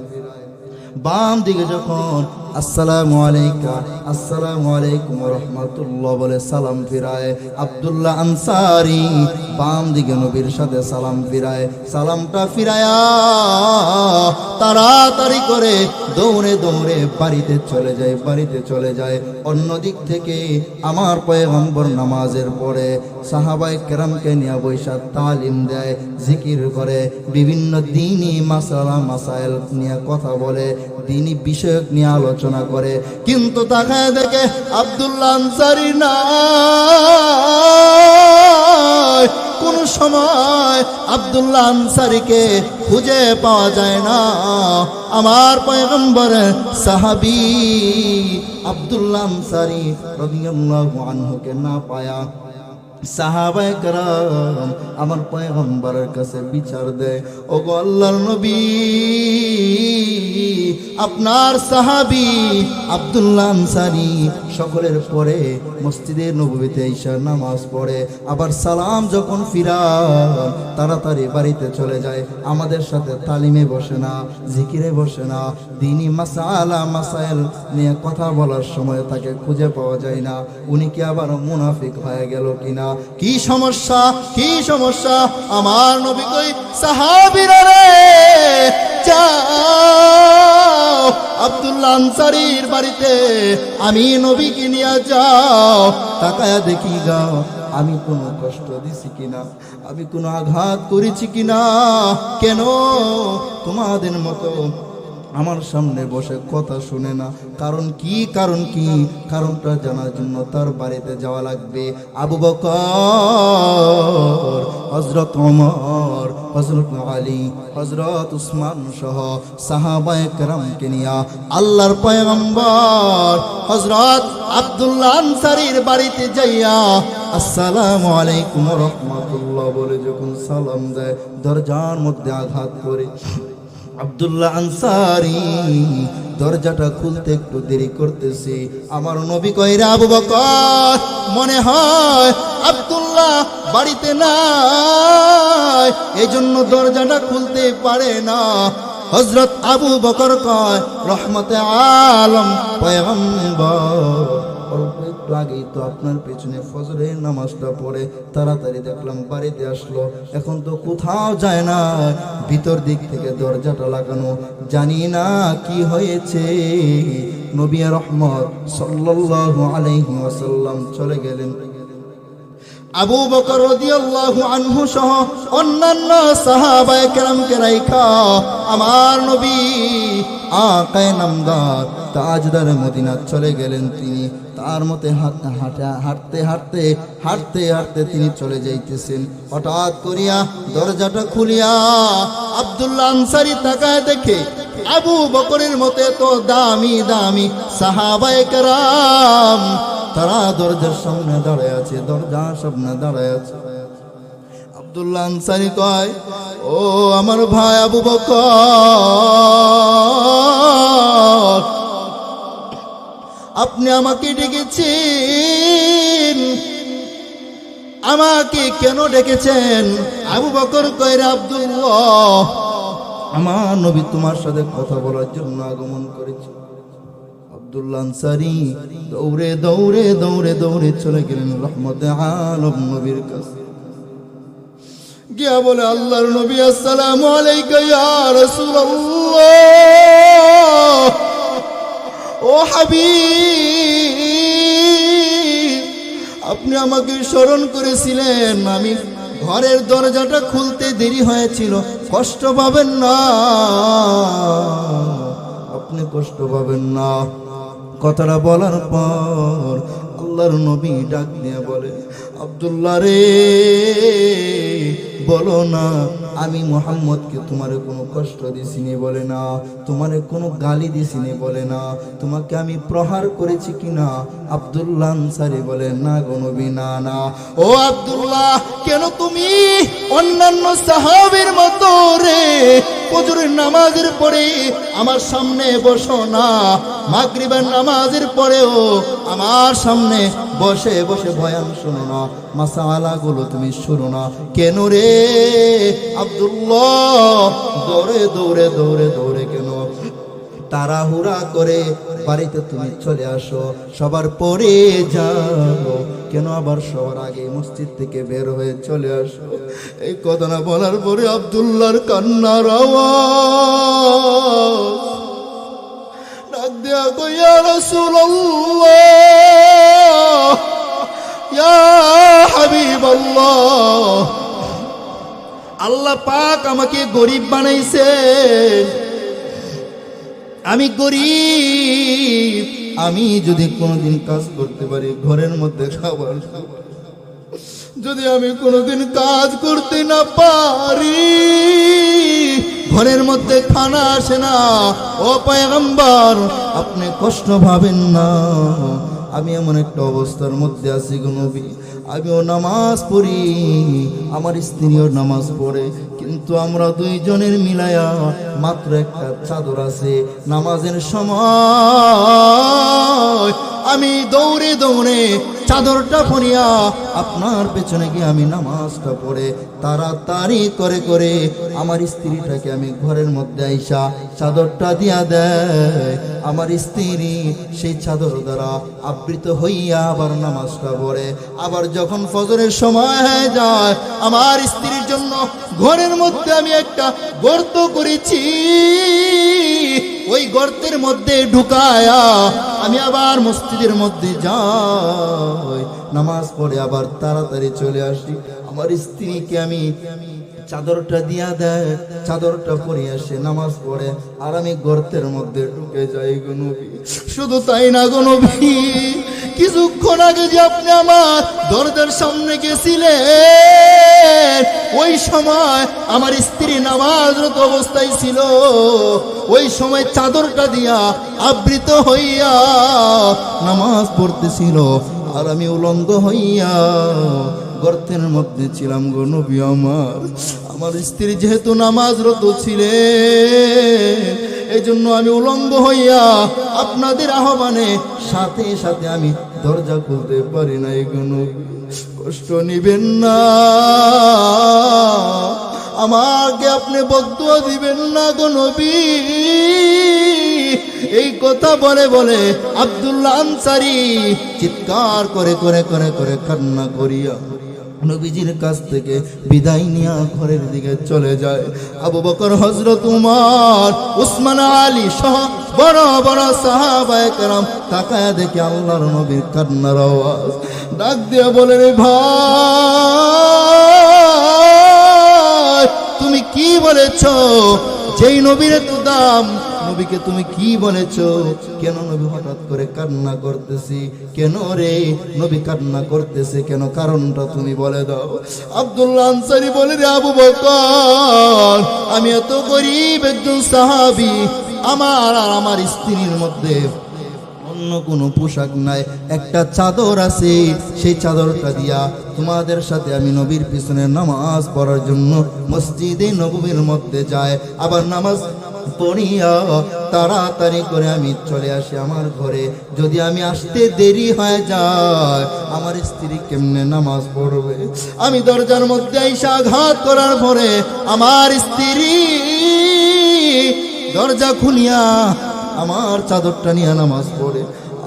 বাম দিকে যখন আসসালামু আলাইকুম রহমতুল্লাহ বলে সালাম ফিরায়, আব্দুল্লাহ আনসারী বাম দিকে নবীর সাথে সালাম ফিরায়। সালামটা ফিরায়া তাড়াতাড়ি করে দৌড়ে দৌড়ে বাড়িতে চলে যায়। অন্য দিক থেকে আমার পয়গম্বর নামাজের পরে সাহাবায়ে কেরামকে নিয়ে বৈশা তালিম দেয়, জিকির করে, বিভিন্ন দ্বীনি মাসাইল নিয়ে কথা বলে, দ্বীনি বিষয়ক নিয়ে আলোচনা করে। কিন্তু তাকায় দেখে আব্দুল্লাহ আনসারী না, কোন সময় আব্দুল্লাহ আনসারীকে খুঁজে পাওয়া যায় না। আমার পয়গম্বরের সাহাবী আব্দুল্লাহ আনসারী রাদিয়াল্লাহু আনহুকে না পায়া সাহাবায়ে কেরাম আমার পয়গম্বরের কাছে বিচার দেয়, ওগো আল্লাহর নবী, আপনার সাহাবী আব্দুল্লাহ আনসারী সকলের পরে মসজিদে নববীতে ঈশার নামাজ পড়ে, আবার সালাম যখন ফিরায় তাড়াতাড়ি বাড়িতে চলে যায়, আমাদের সাথে তালিমে বসে না, জিকিরে বসে না, দ্বীনি মাসাইল নিয়ে কথা বলার সময় তাকে খুঁজে পাওয়া যায় না। উনি কি আবার মুনাফিক হয়ে গেল কিনা? কি সমস্যা? আমার নবী কই, সাহাবীরা রে যাও আব্দুল্লাহ আনসারীর বাড়িতে, আমি নবীকে নিয়ে যাও, তাকায়া দেখি গাও আমি কোনো কষ্ট দিছি কিনা, আমি কোনো আঘাত করেছি কিনা, কেন তোমাদের মতো আমার সামনে বসে কথা শুনে না? কারণটা জানার জন্য তার বাড়িতে যাওয়া লাগবে। আবু বকর, হযরত ওমর, হযরত আলী, হযরত উসমান সহ সাহাবায়ে কেরামকে নিয়ে আল্লাহর পয়গম্বর হযরত আব্দুল্লাহ আনসারীর বাড়িতে যাইয়া আসসালামু আলাইকুম রাহমাতুল্লাহ বলে যখন সালাম দেয়, দরজার মধ্যে আঘাত করে আব্দুল্লাহ আনসারী দরজাটা খুলতে একটু দেরি করতেছে। আমার নবী কয়, রে আবু বকর, মনে হয় আব্দুল্লাহ বাড়িতে নাই, এই জন্য দরজাটা খুলতে পারে না। হযরত আবু বকর কয়, রহমতে আলম পয়গম্বর অল্প একটু আগেই তো আপনার পেছনে ফজরের নামাজটা পড়ে তাড়াতাড়ি দেখলাম বাড়িতে আসলো, এখন তো কোথাও যায় না, ভিতর দিক থেকে দরজাটা লাগানো, জানি না কি হয়েছে। নবী রহমত সাল্লাল্লাহু আলাইহি ওয়াসাল্লাম চলে গেলেন। আবু বকর রাদিয়াল্লাহু আনহু সহ অন্যান্য সাহাবায়ে কেরামকে রাইখা আমার নবী আকায়ে নামদার তাজদার মদিনা চলে গেলেন। তিনি তার মতে হাঁটতে তিনি চলে যাইতেছেন। হঠাৎ করিয়া দরজাটা খুলিয়া আব্দুল্লাহ আনসারী তাকায় দেখে আবু বকরের মতে তো দামি সাহাবায়ে কেরাম তারা দরজার সামনে দাঁড়ায় আছে, আব্দুল্লাহ আনসারী কয়, ও আমার ভাই আবু বকর, আপনি আমাকে ডেকেছেন, আমাকে কেন ডেকেছেন? আবু বকর কয়, রে আব্দুল্লাহ, আমার নবী তোমার সাথে কথা বলার জন্য আগমন করেছে। আব্দুল্লাহ আনসারী দৌড়ে চলে গেলেন রহমতে আলম নবীর কাছে। গিয়া বলে, আল্লাহর নবী, আসসালামু আলাইকা ইয়া রাসূলুল্লাহ, ও হাবিব, আপনি আমাকে স্মরণ করেছিলেন, আমি ঘরের দরজাটা খুলতে দেরি হয়েছিল, কষ্ট পাবেন না, আপনি কষ্ট পাবেন না। কথাটা বলার পর আল্লাহর নবী ডাক দিয়ে বলে, আব্দুল্লাহ রে, বলো না আমি মুহাম্মদকে তোমারে কোনো কষ্ট দিছিনি বলে না, তোমারে কোনো গালি দিছিনি বলে না, তোমাকে আমি প্রহার করেছি কিনা? আব্দুল্লাহ আনসারী বলে, না গো নবী, না। ও আব্দুল্লাহ, কেন তুমি অন্যান্য সাহাবীর মতো রে ফজরের নামাজের পরে আমার সামনে বসো না, মাগরিবের নামাজের পরেও আমার সামনে বসে বয়ান শোনো না, মাসালা গুলো তুমি শুনো না কেন রে? আব্দুল্লাহ দৌড়ে কেন তাড়াহুড়া করে বাড়িতে তুমি চলে আসো, সবার পরে যাও, কেন আবার সবার আগে মসজিদ থেকে বের হয়ে চলে আসো? এই কথাটা বলার পরে আব্দুল্লাহর কান্নার আওয়াজ, ডাক দেয়া গো ইয়া রাসূলুল্লাহ, ইয়া হাবিবাল্লাহ, আল্লাহ পাক আমাকে গরিব বানাইছেন, আমি গরিব, আমি যদি কোনোদিন কাজ করতে পারি ঘরের মধ্যে খাবার, যদি আমি কোনোদিন কাজ করতে না পারি ঘরের মধ্যে খানা আসে না, ও পয়গম্বর আপনি কষ্ট ভাবেন না, আমি এমন একটা অবস্থার মধ্যে আছি গো নবী, আমিও নামাজ পড়ি, আমার স্ত্রীও নামাজ পড়ে, কিন্তু আমরা দুইজনের মিলায়া মাত্র একটা চাদর আছে, নামাজের সময় আমি দৌড়ে দৌড়ে চাদরটা পরিয়া আপনার পেছনে গিয়ে আমি নামাজটা পড়ে তাড়াতাড়ি করে করে আমার স্ত্রীটাকে আমি ঘরের মধ্যে আইসা চাদরটা দিয়া দেয়, আমার স্ত্রী সেই চাদর দ্বারা আবৃত হইয়া আবার নামাজটা পড়ে। আবার যখন ফজরের সময় হয়ে যায়, আমার স্ত্রীর জন্য ঘরের মধ্যে আমি একটা গর্ত করেছি, ওই গর্তের মধ্যে ঢুকায়া আমি আবার মসজিদের মধ্যে যাই, নামাজ পড়ে আবার তাড়াতাড়ি চলে আসি, আমার স্ত্রীকে আমি চাদরটা দিয়া দেয়, চাদরটা পরে আসে নামাজ পড়ে, আর আমি গর্তের মধ্যে ঢুকে যাই গো নবী। শুধু তাই না গো নবী, কিছুক্ষণ আগে যে আপনি আমার দরজার সামনে গেছিলেন, ওই সময় আমার স্ত্রী নামাজরত অবস্থায় ছিল, ওই সময় চাদরটা দিয়া আবৃত হইয়া নামাজ পড়তেছিল, আর আমি উলঙ্গ হইয়া গর্তের মধ্যে ছিলাম গো নবী আমার। আমার স্ত্রী যেহেতু নামাজরত ছিলেন, এই জন্য আমি উলঙ্গ হইয়া আপনাদের আহ্বানে সাথে সাথে আমি দরজা খুলতে পারি নাই গো নবী, কষ্ট নিবেন না, আমাকে আপনি বদদুয়া দিবেন না গো নবী। এই কথা বলে বলে আব্দুল্লাহ আনসারী চিৎকার করে করে করে করে কান্না করিয়া নবীজির কাছ থেকে বিদায় নিয়ে ঘরের দিকে চলে যায়। আবু বকর, হযরত উমর, উসমান, আলী সহ বড় বড় সাহাবায়ে কেরাম তাকায়া দেখে আল্লাহর নবীর কান্নার আওয়াজ, ডাক দিয়ে বলে রে ভাই তুমি কি বলেছো? যেই নবীর এত দাম, নবীকে তুমি কি বলেছো? কেন নবী হঠাৎ করে কান্না করতেছি? কেন রে নবী কান্না করতেছে কেন? কারণটা তুমি বলে দাও। আব্দুল্লাহ আনসারী বলে রে আবু বকর, আমি এত গরিব একজন সাহাবী, আমার আর আমার স্ত্রীর মধ্যে অন্য কোনো পোশাক নাই, একটা চাদর আছে, সেই চাদরটা দিয়া তোমাদের সাথে আমি নবীর পিছনে নামাজ পড়ার জন্য মসজিদে নববীর মধ্যে যায়, আবার নামাজ পড়িয়া তাড়াতাড়ি করে আমি চলে আসি আমার ঘরে। যদি আমি আসতে দেরি হয়ে যায়, আমার স্ত্রী কেমনে নামাজ পড়বে? আমি দরজার মধ্যে আইসা আঘাত করার পরে আমার স্ত্রী দরজা খুলিয়া আমার চাদরটা নিয়ে নামাজ পড়ে,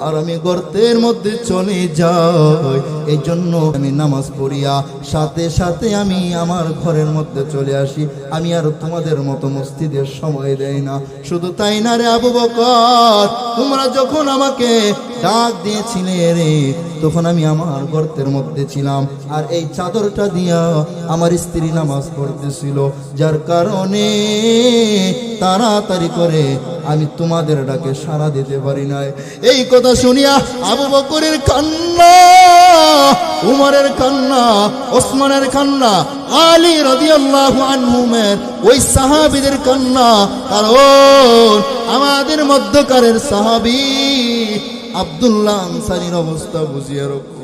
আর আমি গর্তের মধ্যে চলে যাই। এই জন্য আমি নামাজ পড়িয়া সাথে সাথে আমি আমার ঘরের মধ্যে চলে আসি, আমি আর তোমাদের মতো মসজিদের সময় দেই না। শুধু তাই না রে আবু বকর, তোমরা যখন আমাকে ডাক দিয়েছিলে রে, তখন আমি আমার গর্তের মধ্যে ছিলাম, আর এই চাদরটা দিয়া আমার স্ত্রী নামাজ পড়তেছিল, যার কারণে তাড়াতাড়ি করে আমি তোমাদের ডাকে সাড়া দিতে পারি নাই। এই কথা শুনিয়া আবু বকরের কান্না, উমরের কান্না, ওসমানের কান্না, আলী রাদিয়াল্লাহু আনহুমের ওই সাহাবীদের কান্না, কারণ আমাদের মধ্যকারের সাহাবী আব্দুল্লাহ আনসারীর অবস্থা বুঝিয়ে রাখো।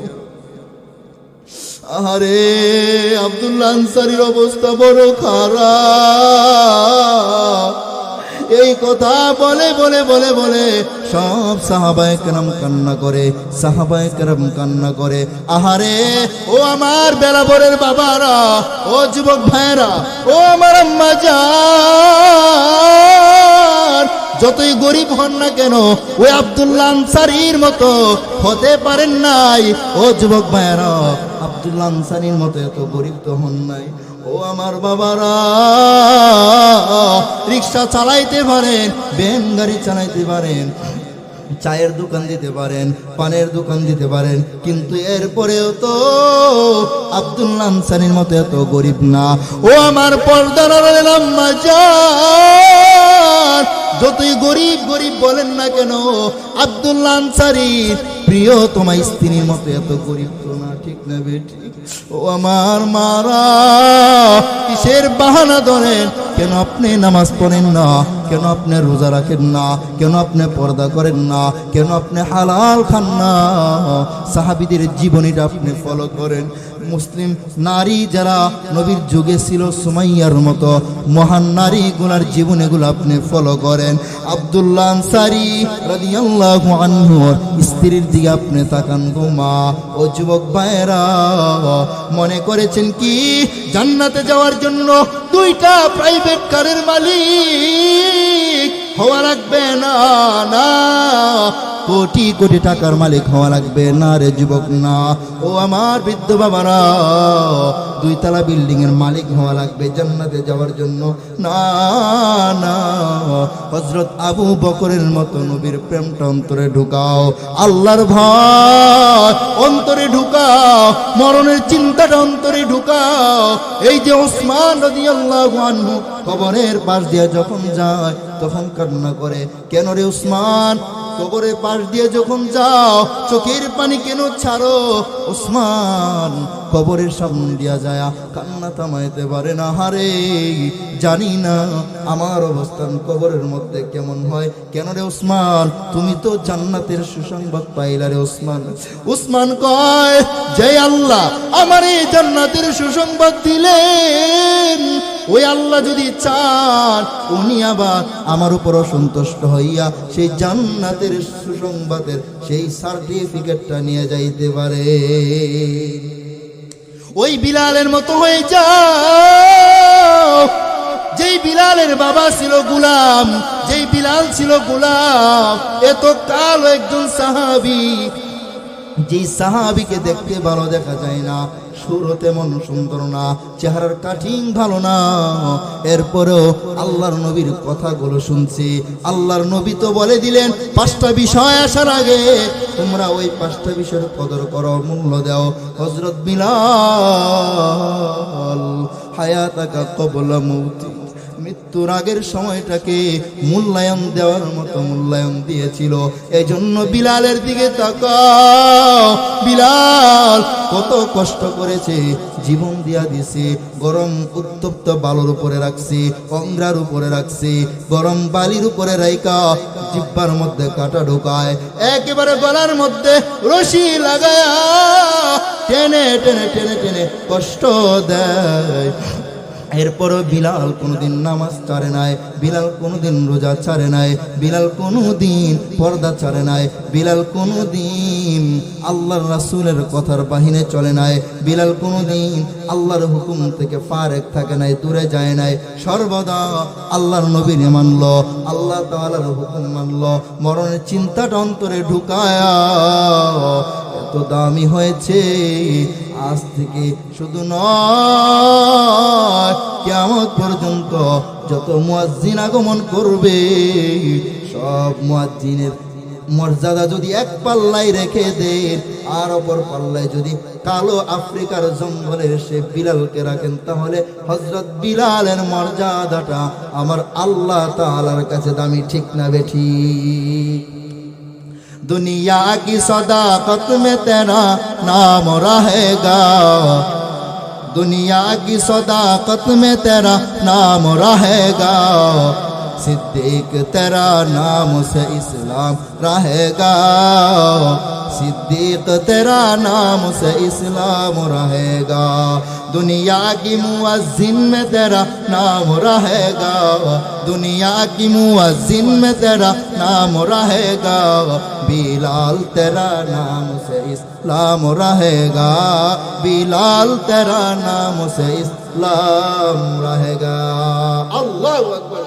আরে আব্দুল্লাহ আনসারীর অবস্থা বড় খারাপ। এই কথা বলে বলে বলে বলে সব সাহাবায়ে কেরাম কান্না করে, সাহাবায়ে কেরাম কান্না করে। আহারে ও আমার বেলাবরের বাবারা, ও যুবক ভাইরা, ও আমার আম্মা জান, যতই গরিব হন না কেন ওই আব্দুল্লাহ আনসারীর মতো হতে পারেন নাই। ও যুবক ভাইয়েরা, আব্দুল্লাহ আনসারীর মতো এত গরিব তো হন নাই। ও আমার বাবারা, রিক্সা চালাইতে পারেন, ভ্যান গাড়ি চালাইতে পারেন, চায়ের দোকান দিতে পারেন, পানের দোকান দিতে পারেন, কিন্তু এরপরেও তো আব্দুল্লাহ আনসারীর মতো এত গরিব না। ও আমার পর্দার আম্মা জান, যতই গরিব গরিব বলেন না কেন, আব্দুল্লাহ আনসারীর প্রিয় তোমার স্ত্রীর মতো এত গরিব তো না, ঠিক না বেটি? ও আমার মারা, কিসের বাহানা ধরেন? কেন আপনি নামাজ পড়েন না? কেন আপনি রোজা রাখেন না? কেন আপনি পর্দা করেন না? কেন আপনি হালাল খান না? সাহাবীদের জীবনীটা আপনি ফলো করেন। মুসলিম নারী যারা নবীর যুগে ছিল, সুমাইয়ার মতো মহান নারীগুলার জীবন এগুলো আপনি ফলো করেন। আব্দুল্লাহ আনসারী রাদিয়াল্লাহু আনহুর স্ত্রীর দিকে আপনি তাকান গো মা। ও যুবক ভাইয়েরা, মনে করেছেন কি জান্নাতে যাওয়ার জন্য দুইটা প্রাইভেট কারের মালিক হওয়া লাগবে? না না, কোটি কোটি টাকার মালিক হওয়া লাগবে না রে যুবক, না। ও আমার বৃদ্ধ বাবারা, দুইতলা বিল্ডিং এর মালিক হওয়া লাগবে জান্নাতে যাওয়ার জন্য? না না, হযরত আবু বকরের মতো নবীর প্রেমটা অন্তরে ঢুকাও, আল্লাহর ভয় অন্তরে ঢুকাও, মরণের চিন্তাটা অন্তরে ঢুকাও। এই যে ওসমান রাদিয়াল্লাহু আনহু কবরের পাশ দিয়ে যখন যায় তখন কান্না করে, কেন রে ওসমান? কবরের পাশ দিয়ে যখন যাও চোখের পানি কেন ছাড়ো? ওসমান কবরের সামনে দিয়া যায় কান্না থামাইতে পারে না। হারে, জানি না আমার অবস্থান কবরের মধ্যে কেমন হয়। কেন রে ওসমান? তুমি তো জান্নাতের সুসংবাদ পাইলা রে ওসমান। ওসমান কয়, যে আল্লাহ আমার এই জান্নাতের সুসংবাদ দিলেন, ওই আল্লাহ যদি চান উনি আবার আমার উপর সন্তুষ্ট হইয়া সেই জান্নাতের সুসংবাদের সেই সার্টিফিকেটটা নিয়ে যাইতে পারে। ওই বিলালের মতো হয়ে যাও, যেই বিলালের বাবা ছিল গোলাম, যেই বিলাল ছিল গোলাম, এত কাল একজন সাহাবী, যেই সাহাবীকে দেখতে ভালো দেখা যায় না, সুর তেমন সুন্দর না, চেহারার কাটিং ভালো না, এরপরেও আল্লাহর নবীর কথাগুলো শুনছি। আল্লাহর নবী তো বলে দিলেন 5টা বিষয় আসার আগে তোমরা ওই 5টা বিষয়ের কদর করো, মূল্য দাও। হযরত বিলাল হায়াতাকা ক্বাবলা মাউতি, মৃত্যুর আগের সময়টাকে মূল্যায়ন দেওয়ার মতো মূল্যায়ন দিয়েছিল। এই জন্য বিলালের দিকে তাকাও, বিলাল কত কষ্ট করেছে, জীবন দিয়া দিছে, গরম উত্তপ্ত বালুর উপরে রাখছি, অংরার উপরে রাখছি, গরম বালির উপরে রাইকা জিহ্বার মধ্যে কাটা ঢোকায়, একেবারে গলার মধ্যে রশি লাগায়া টেনে টেনে টেনে টেনে কষ্ট দেয়। এরপরও বিলাল কোনোদিন নামাজ ছাড়ে নাই, বিলাল কোনোদিন রোজা ছাড়ে নাই, বিলাল কোনোদিন পর্দা ছাড়ে নাই, বিলাল কোনোদিন আল্লাহর রাসূলের কথার বাহিনে চলে নাই, বিলাল কোনোদিন আল্লাহর হুকুম থেকে ফারেক থাকে নাই, দূরে যায় নাই, সর্বদা আল্লাহর নবীর মানল, আল্লাহ তাআলার হুকুম মানল। মরণের চিন্তাটা অন্তরে ঢুকায়া এত দামি হয়েছে, আজ থেকে শুধু নয় কিয়ামত পর্যন্ত যত মুয়াজ্জিন আগমন করবে সব মুয়াজ্জিনের মর্যাদা যদি এক পাল্লায় রেখে দেন, আর অপর পাল্লায় যদি কালো আফ্রিকার জঙ্গলের সে বিলালকে রাখেন, তাহলে হযরত বিলালের মর্যাদাটা আমার আল্লাহ তাআলার কাছে দামি, ঠিক না বেঠিক? दुनिया की सदाकत में तेरा नाम रहेगा, दुनिया की सदाकत में तेरा नाम रहेगा, सिद्दीक तेरा नाम से इस्लाम रहेगा, सिद्दीक तेरा नाम से इस्लाम रहेगा, दुनिया की मुअज्जिन में तेरा नाम रहेगा, दुनिया की मुअज्जिन में तेरा नाम रहेगा, बिलाल तेरा नाम से इस्लाम रहेगा, बिलाल तेरा नाम से इस्लाम रहेगा। अल्लाहु अकबर।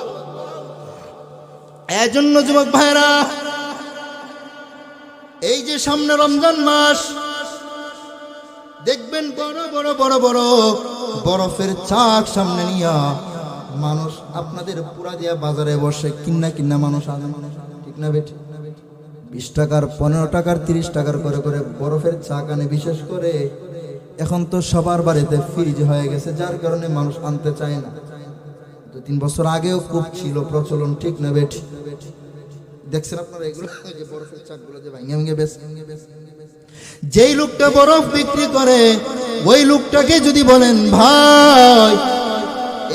এজন্য যুবক ভাইরা, এই যে সামনে রমজান মাস, দেখবেন বড় বড় বড় বড় বরফের চাক সামনে নিয়া মানুষ আপনাদের পুরা দিয়া বাজারে বসে কিন্না কিন্না মানুষ আনে, ঠিক না বেটি? 20 টাকার 15 টাকার 30 টাকার করে করে বরফের চাক আনে। বিশেষ করে এখন তো সবার বাড়িতে ফ্রিজ হয়ে গেছে, যার কারণে মানুষ আনতে চায় না। 2-3 বছর আগেও খুব ছিল প্রচলন, ঠিক না বেটি? দেখছেন আপনারা এগুলো, যে বরফের চাকগুলো যে ভাঙে ভাঙে বেশ, যেই লোকটা বরফ বিক্রি করে ওই লোকটাকে যদি বলেন, ভাই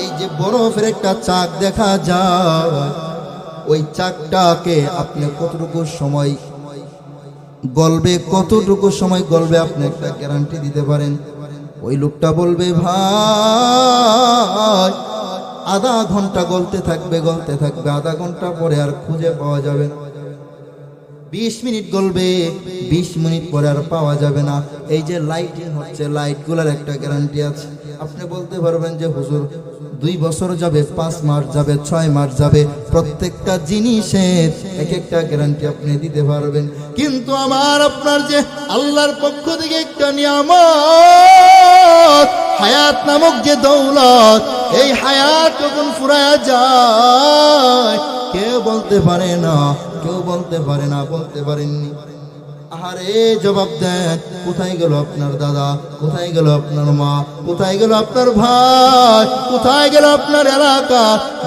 এই যে বরফের একটা চাক দেখা যায়, ওই চাকটাকে আপনি কতটুকু সময় গলবে, কতটুকু সময় গলবে আপনি একটা গ্যারান্টি দিতে পারেন? ওই লোকটা বলবে, ভাই আধা ঘন্টা গলতে থাকবে গলতে থাকবে, আধা ঘন্টা পরে আর খুঁজে পাওয়া যাবে না। 20 মিনিট গলবে, 20 মিনিট পরে আর পাওয়া যাবে না। এই যে লাইটিং হচ্ছে, লাইটগুলোর একটা গ্যারান্টি আছে। আপনি বলতে পারবেন যে হুজুর 2 বছর যাবে, 5 মাস যাবে, 6 মাস যাবে, প্রত্যেকটা জিনিসের এক একটা গ্যারান্টি আপনি দিতে পারবেন। কিন্তু আমার আপনার যে আল্লাহর পক্ষ থেকে একটা নিয়ামত, হায়াত নামক যে দৌলত, এই হায়াত যখন ফুরায়া যায় কেউ বলতে পারে না, কেউ বলতে পারে না, বলতে পারেননি। আরে জবাব দেন, কোথায় গেল আপনার দাদা, কোথায় গেল আপনার মা, কোথায় গেল আপনার ভাই, কোথায় গেল আপনার এলাকা,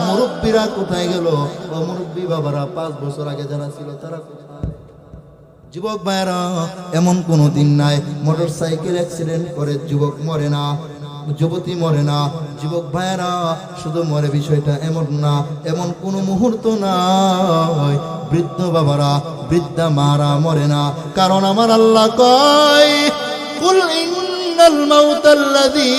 মুরব্বীরা কোথায় গেল? ও মুরব্বী বাবারা 5 বছর আগে যারা ছিল তারা কোথায়? যুবক ভাইরা, এমন কোনো দিন নাই মোটর সাইকেল অ্যাক্সিডেন্ট করে যুবক মরে না, যুবতী মরে না। যুবক ভাইরা শুধু মরে বিষয়টা এমন না, এমন কোন মুহূর্ত নাই বৃদ্ধ বাবারা, বৃদ্ধা মারা মরে না। কারণ আমার আল্লাহ কয়, কুল ইন্নাল মাউতাল্লাযী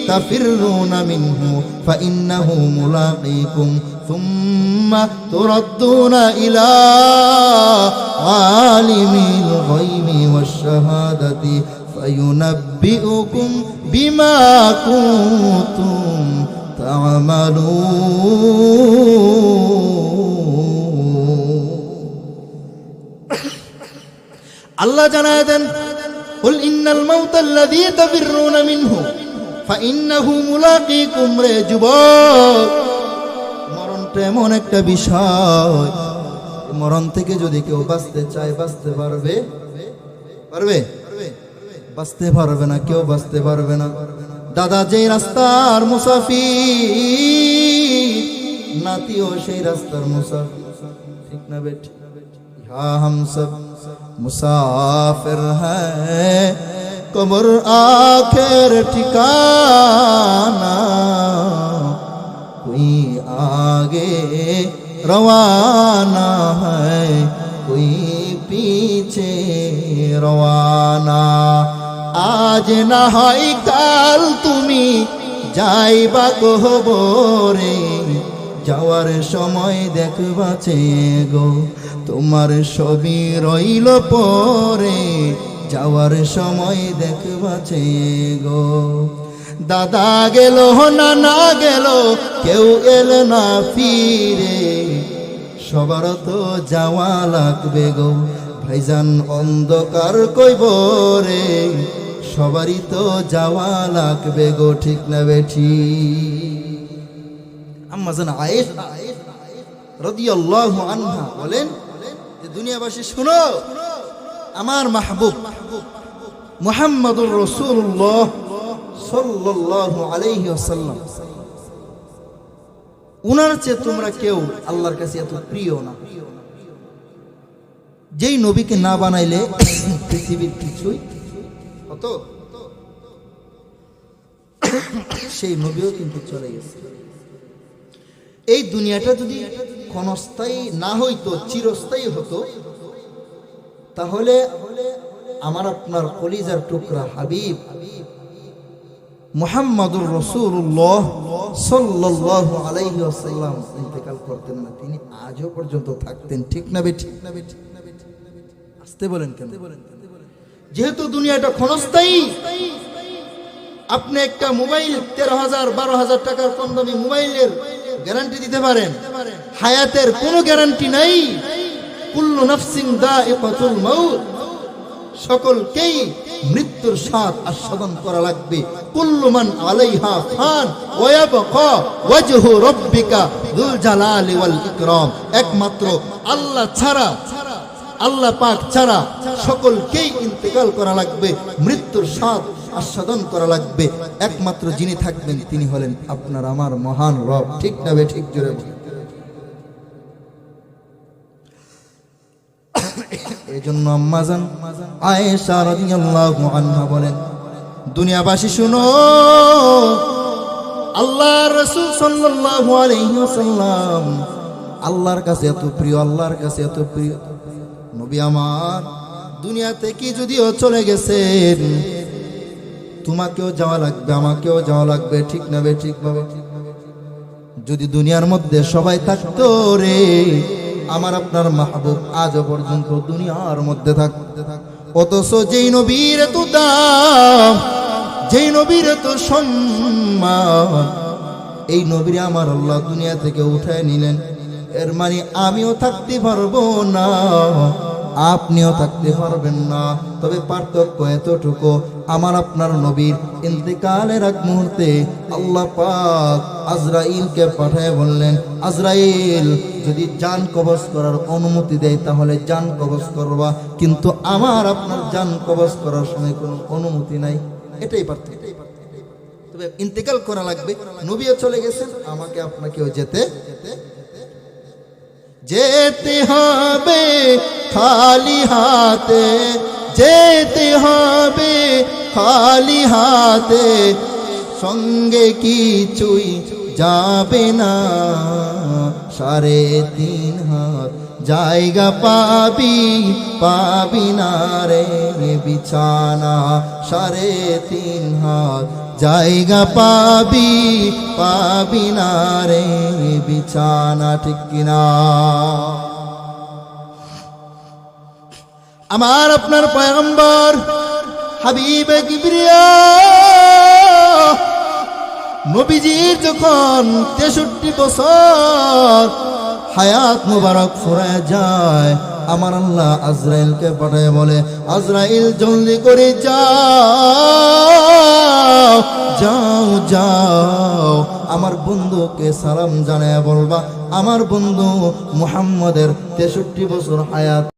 তাফিরুনা মিনহু ফাইন্নাহু মুলাকীকুম সুম্মা তুরাদ্দুনা ইলা আলিমিল গায়বি ওয়াশ শাহাদাতি ফায়ুনাব্বিউকুম বিমা কুনতুম তা'মালুন। আল্লাহ জানায় দেন, কুল ইন্নাল মাউতাল্লাযী তাফিরুনা মিনহু ফাইন্নাহু মুলাকীকুম। রে যুবক, মরণটা এমন একটা বিষয়, মরণ থেকে যদি কেউ বাঁচতে চায় বাঁচতে পারবে? পারবে? বাঁচতে পারবে না, কেউ বাঁচতে পারবে না। দাদা যেই রাস্তার মুসাফির, নাতিও সেই রাস্তার মুসাফির, ঠিক না বেটি? ইহা হাম সব মুসাফির হ্যায়, কবর আখের ঠিকানা, कोई आगे रवाना है, कोई पीछे रवाना। आज ना হয় কাল তুমি যাইবা কবরে, যাওয়ার সময় দেখবা গো তোমার ছবি রইল পরে, যাওয়ার সময় দেখবা গো। দাদা গেল না না গেল, কেউ এলো না ফিরে, সবার তো যাওয়া লাগবে গো ভাইজান অন্ধকার কইবরে, সবারই তো যাওয়া লাগবে গো, ঠিক না বেঠি? আম্মা জান আয়েশা রাদিয়াল্লাহু আনহা বলেন যে, দুনিয়াবাসী শুনো, আমার মাহবুব মুহাম্মদুর রাসূলুল্লাহ সাল্লাল্লাহু আলাইহি ওয়াসাল্লাম, উনার চেয়ে তোমরা কেউ আল্লাহর কাছে এত প্রিয় না। যেই নবীকে না বানাইলে পৃথিবীর কিছুই হতো, সেই নবীও কিন্তু চলে গেছে। এই দুনিয়াটা যদি ক্ষণস্থায়ী না হইতো, চিরস্থায়ী হতো, তাহলে আমার আপনার কলিজার টুকরা হাবিব মুহাম্মদুর রাসূলুল্লাহ সাল্লাল্লাহু আলাইহি ওয়াসাল্লাম ইন্তেকাল করতেন না, তিনি আজও পর্যন্ত থাকতেন, ঠিক না বেঠি? আসতে বলেন কেন? যেহেতু দুনিয়াটা ক্ষণস্থায়ী, আপনি একটা মোবাইল 13,000 12,000 টাকার কম দামি মোবাইলের গ্যারান্টি দিতে পারেন, হায়াতের কোনো গ্যারান্টি নাই। কুল্লু নাফসিন দাইকাতুল মাউত, সকলকেই মৃত্যুর স্বাদ আস্বাদন করা লাগবে। কুল্লু মান আলাইহা ফান ওয়া ইয়াবকা ওয়াজহু রাব্বিকা যুল জালালি ওয়াল ইকরাম। একমাত্র আল্লাহ ছাড়া, আল্লাহ পাক ছাড়া সকলকেই ইন্তেকাল করা লাগবে, মৃত্যুর স্বাদ আস্বাদন করা লাগবে। একমাত্র যিনি থাকবেন তিনি হলেন আপনার আমার মহান রব। ঠিক না বে ঠিক? জোরে বলুন। এজন্য আম্মাজান আয়েশা রাদিয়াল্লাহু আনহা বলেন, দুনিয়াবাসী শুনো, আল্লাহর রাসূল সাল্লাল্লাহু আলাইহি ওয়াসাল্লাম আল্লাহর কাছে এত প্রিয়, আল্লাহর কাছে এত প্রিয় নবী আমার দুনিয়া থেকে যদিও চলে গেছেন, তোমাকেও যাওয়া লাগবে, আমাকেও যাওয়া লাগবে। ঠিক না বে ঠিক? বাবা, যদি দুনিয়ার মধ্যে সবাই থাকতো রে, আমার আপনার মাহবুব আজও পর্যন্ত দুনিয়ার মধ্যে থাকতে থাক। অথচ যেই নবীর এত দাম, যেই নবীর এত সম্মান, এই নবীর আমার আল্লাহ দুনিয়া থেকে উঠায় নিলেন। এর মানে আমিও থাকতে পারবো না, আপনিও থাকতে পারবেন না। তবে পার্থক্য এতটুকু, আমার আপনার নবীর ইন্তেকালের এক মুহূর্তে আল্লাহ পাক আজরাইলকে পাঠায় বললেন, আজরাইল যদি জান কবজ করার অনুমতি দেয় তাহলে জান কবজ করবা, কিন্তু আমার আপনার জান কবজ করার সময় কোনো অনুমতি নাই। এটাই পার্থক্য। তবে ইন্তেকাল করা লাগবে, নবীও চলে গেছেন, আমাকে আপনাকেও যেতে যেতে হবে খালি হাতে, যেতে হবে খালি হাতে, সঙ্গে কিছুই যাবে না। 3.5 হাত জায়গা পাবি, পাবি না রে বিছানা। 3.5 হাত জায়গা পাবি, পাবি না রে বিছানা। ঠিক কিনা? আমার আপনার পয়গম্বর হাবিবে কিবরিয়া নবীজির যখন 63 বছর হায়াত মুবারক ফুরায় যায়, আমার আল্লাহ আজরাইলকে পাঠায় বলে, আজরাইল জলদি করে যাও, যাও যাও, আমার বন্ধুকে সালাম জানায় বলবা আমার বন্ধু মুহাম্মদের 63 বছর হায়াত